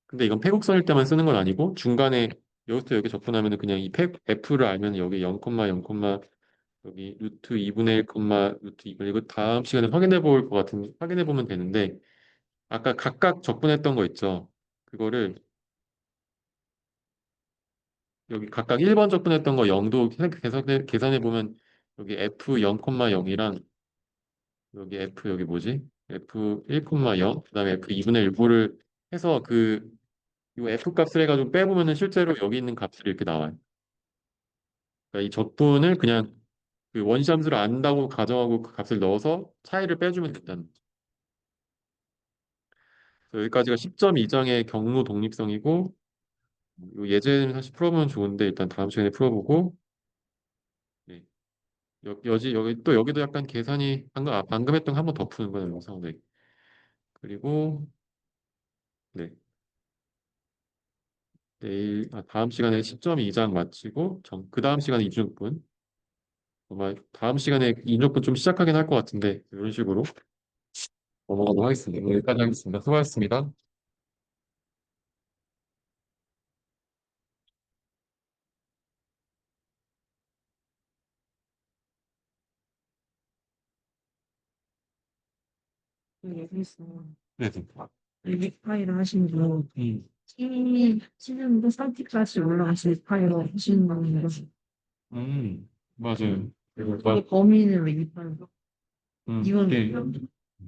근데 이건 폐곡선일 때만 쓰는 건 아니고 중간에 여기서 여기 접근하면은 그냥 이 f를 알면 여기 0, 0, 여기 루트 2분의 1, 루트 2분의 이거 다음 시간에 확인해 볼 것 같은 확인해 보면 되는데 아까 각각 접근했던 거 있죠. 그거를 여기 각각 1번 접근했던 거 0도 계산해 보면 여기 f 0, 0이랑 여기 f 여기 뭐지? f 1, 0 그다음에 f 2분의 1를 해서 이 f 값을 해가지고 빼보면은 실제로 여기 있는 값이 이렇게 나와요. 그러니까 이 적분을 그냥 그 원시 함수를 안다고 가정하고 그 값을 넣어서 차이를 빼주면 된다는 거죠. 그래서 여기까지가 10.2장의 경로 독립성이고 이 예제는 사실 풀어보면 좋은데 일단 다음 시간에 풀어보고 네. 여기 또 여기도 약간 계산이 방금 했던 거 한 번 더 푸는 거예요. 그래서 네. 그리고 네. 다음 시간에 10.2장 마치고 그 다음 시간에 이중분 아마 다음 시간에 이중분 좀 시작하긴 할 것 같은데 이런 식으로 넘어가도록 하겠습니다. 여기까지 하겠습니다. 수고하셨습니다. 얘기했어. 네. 네. 립파이를 하신 분, 음, 치는데 3티까지 올라가서 립파이로 하시는 거예요. 맞아요. 근데 범인은 왜 립파이로? 이건 네.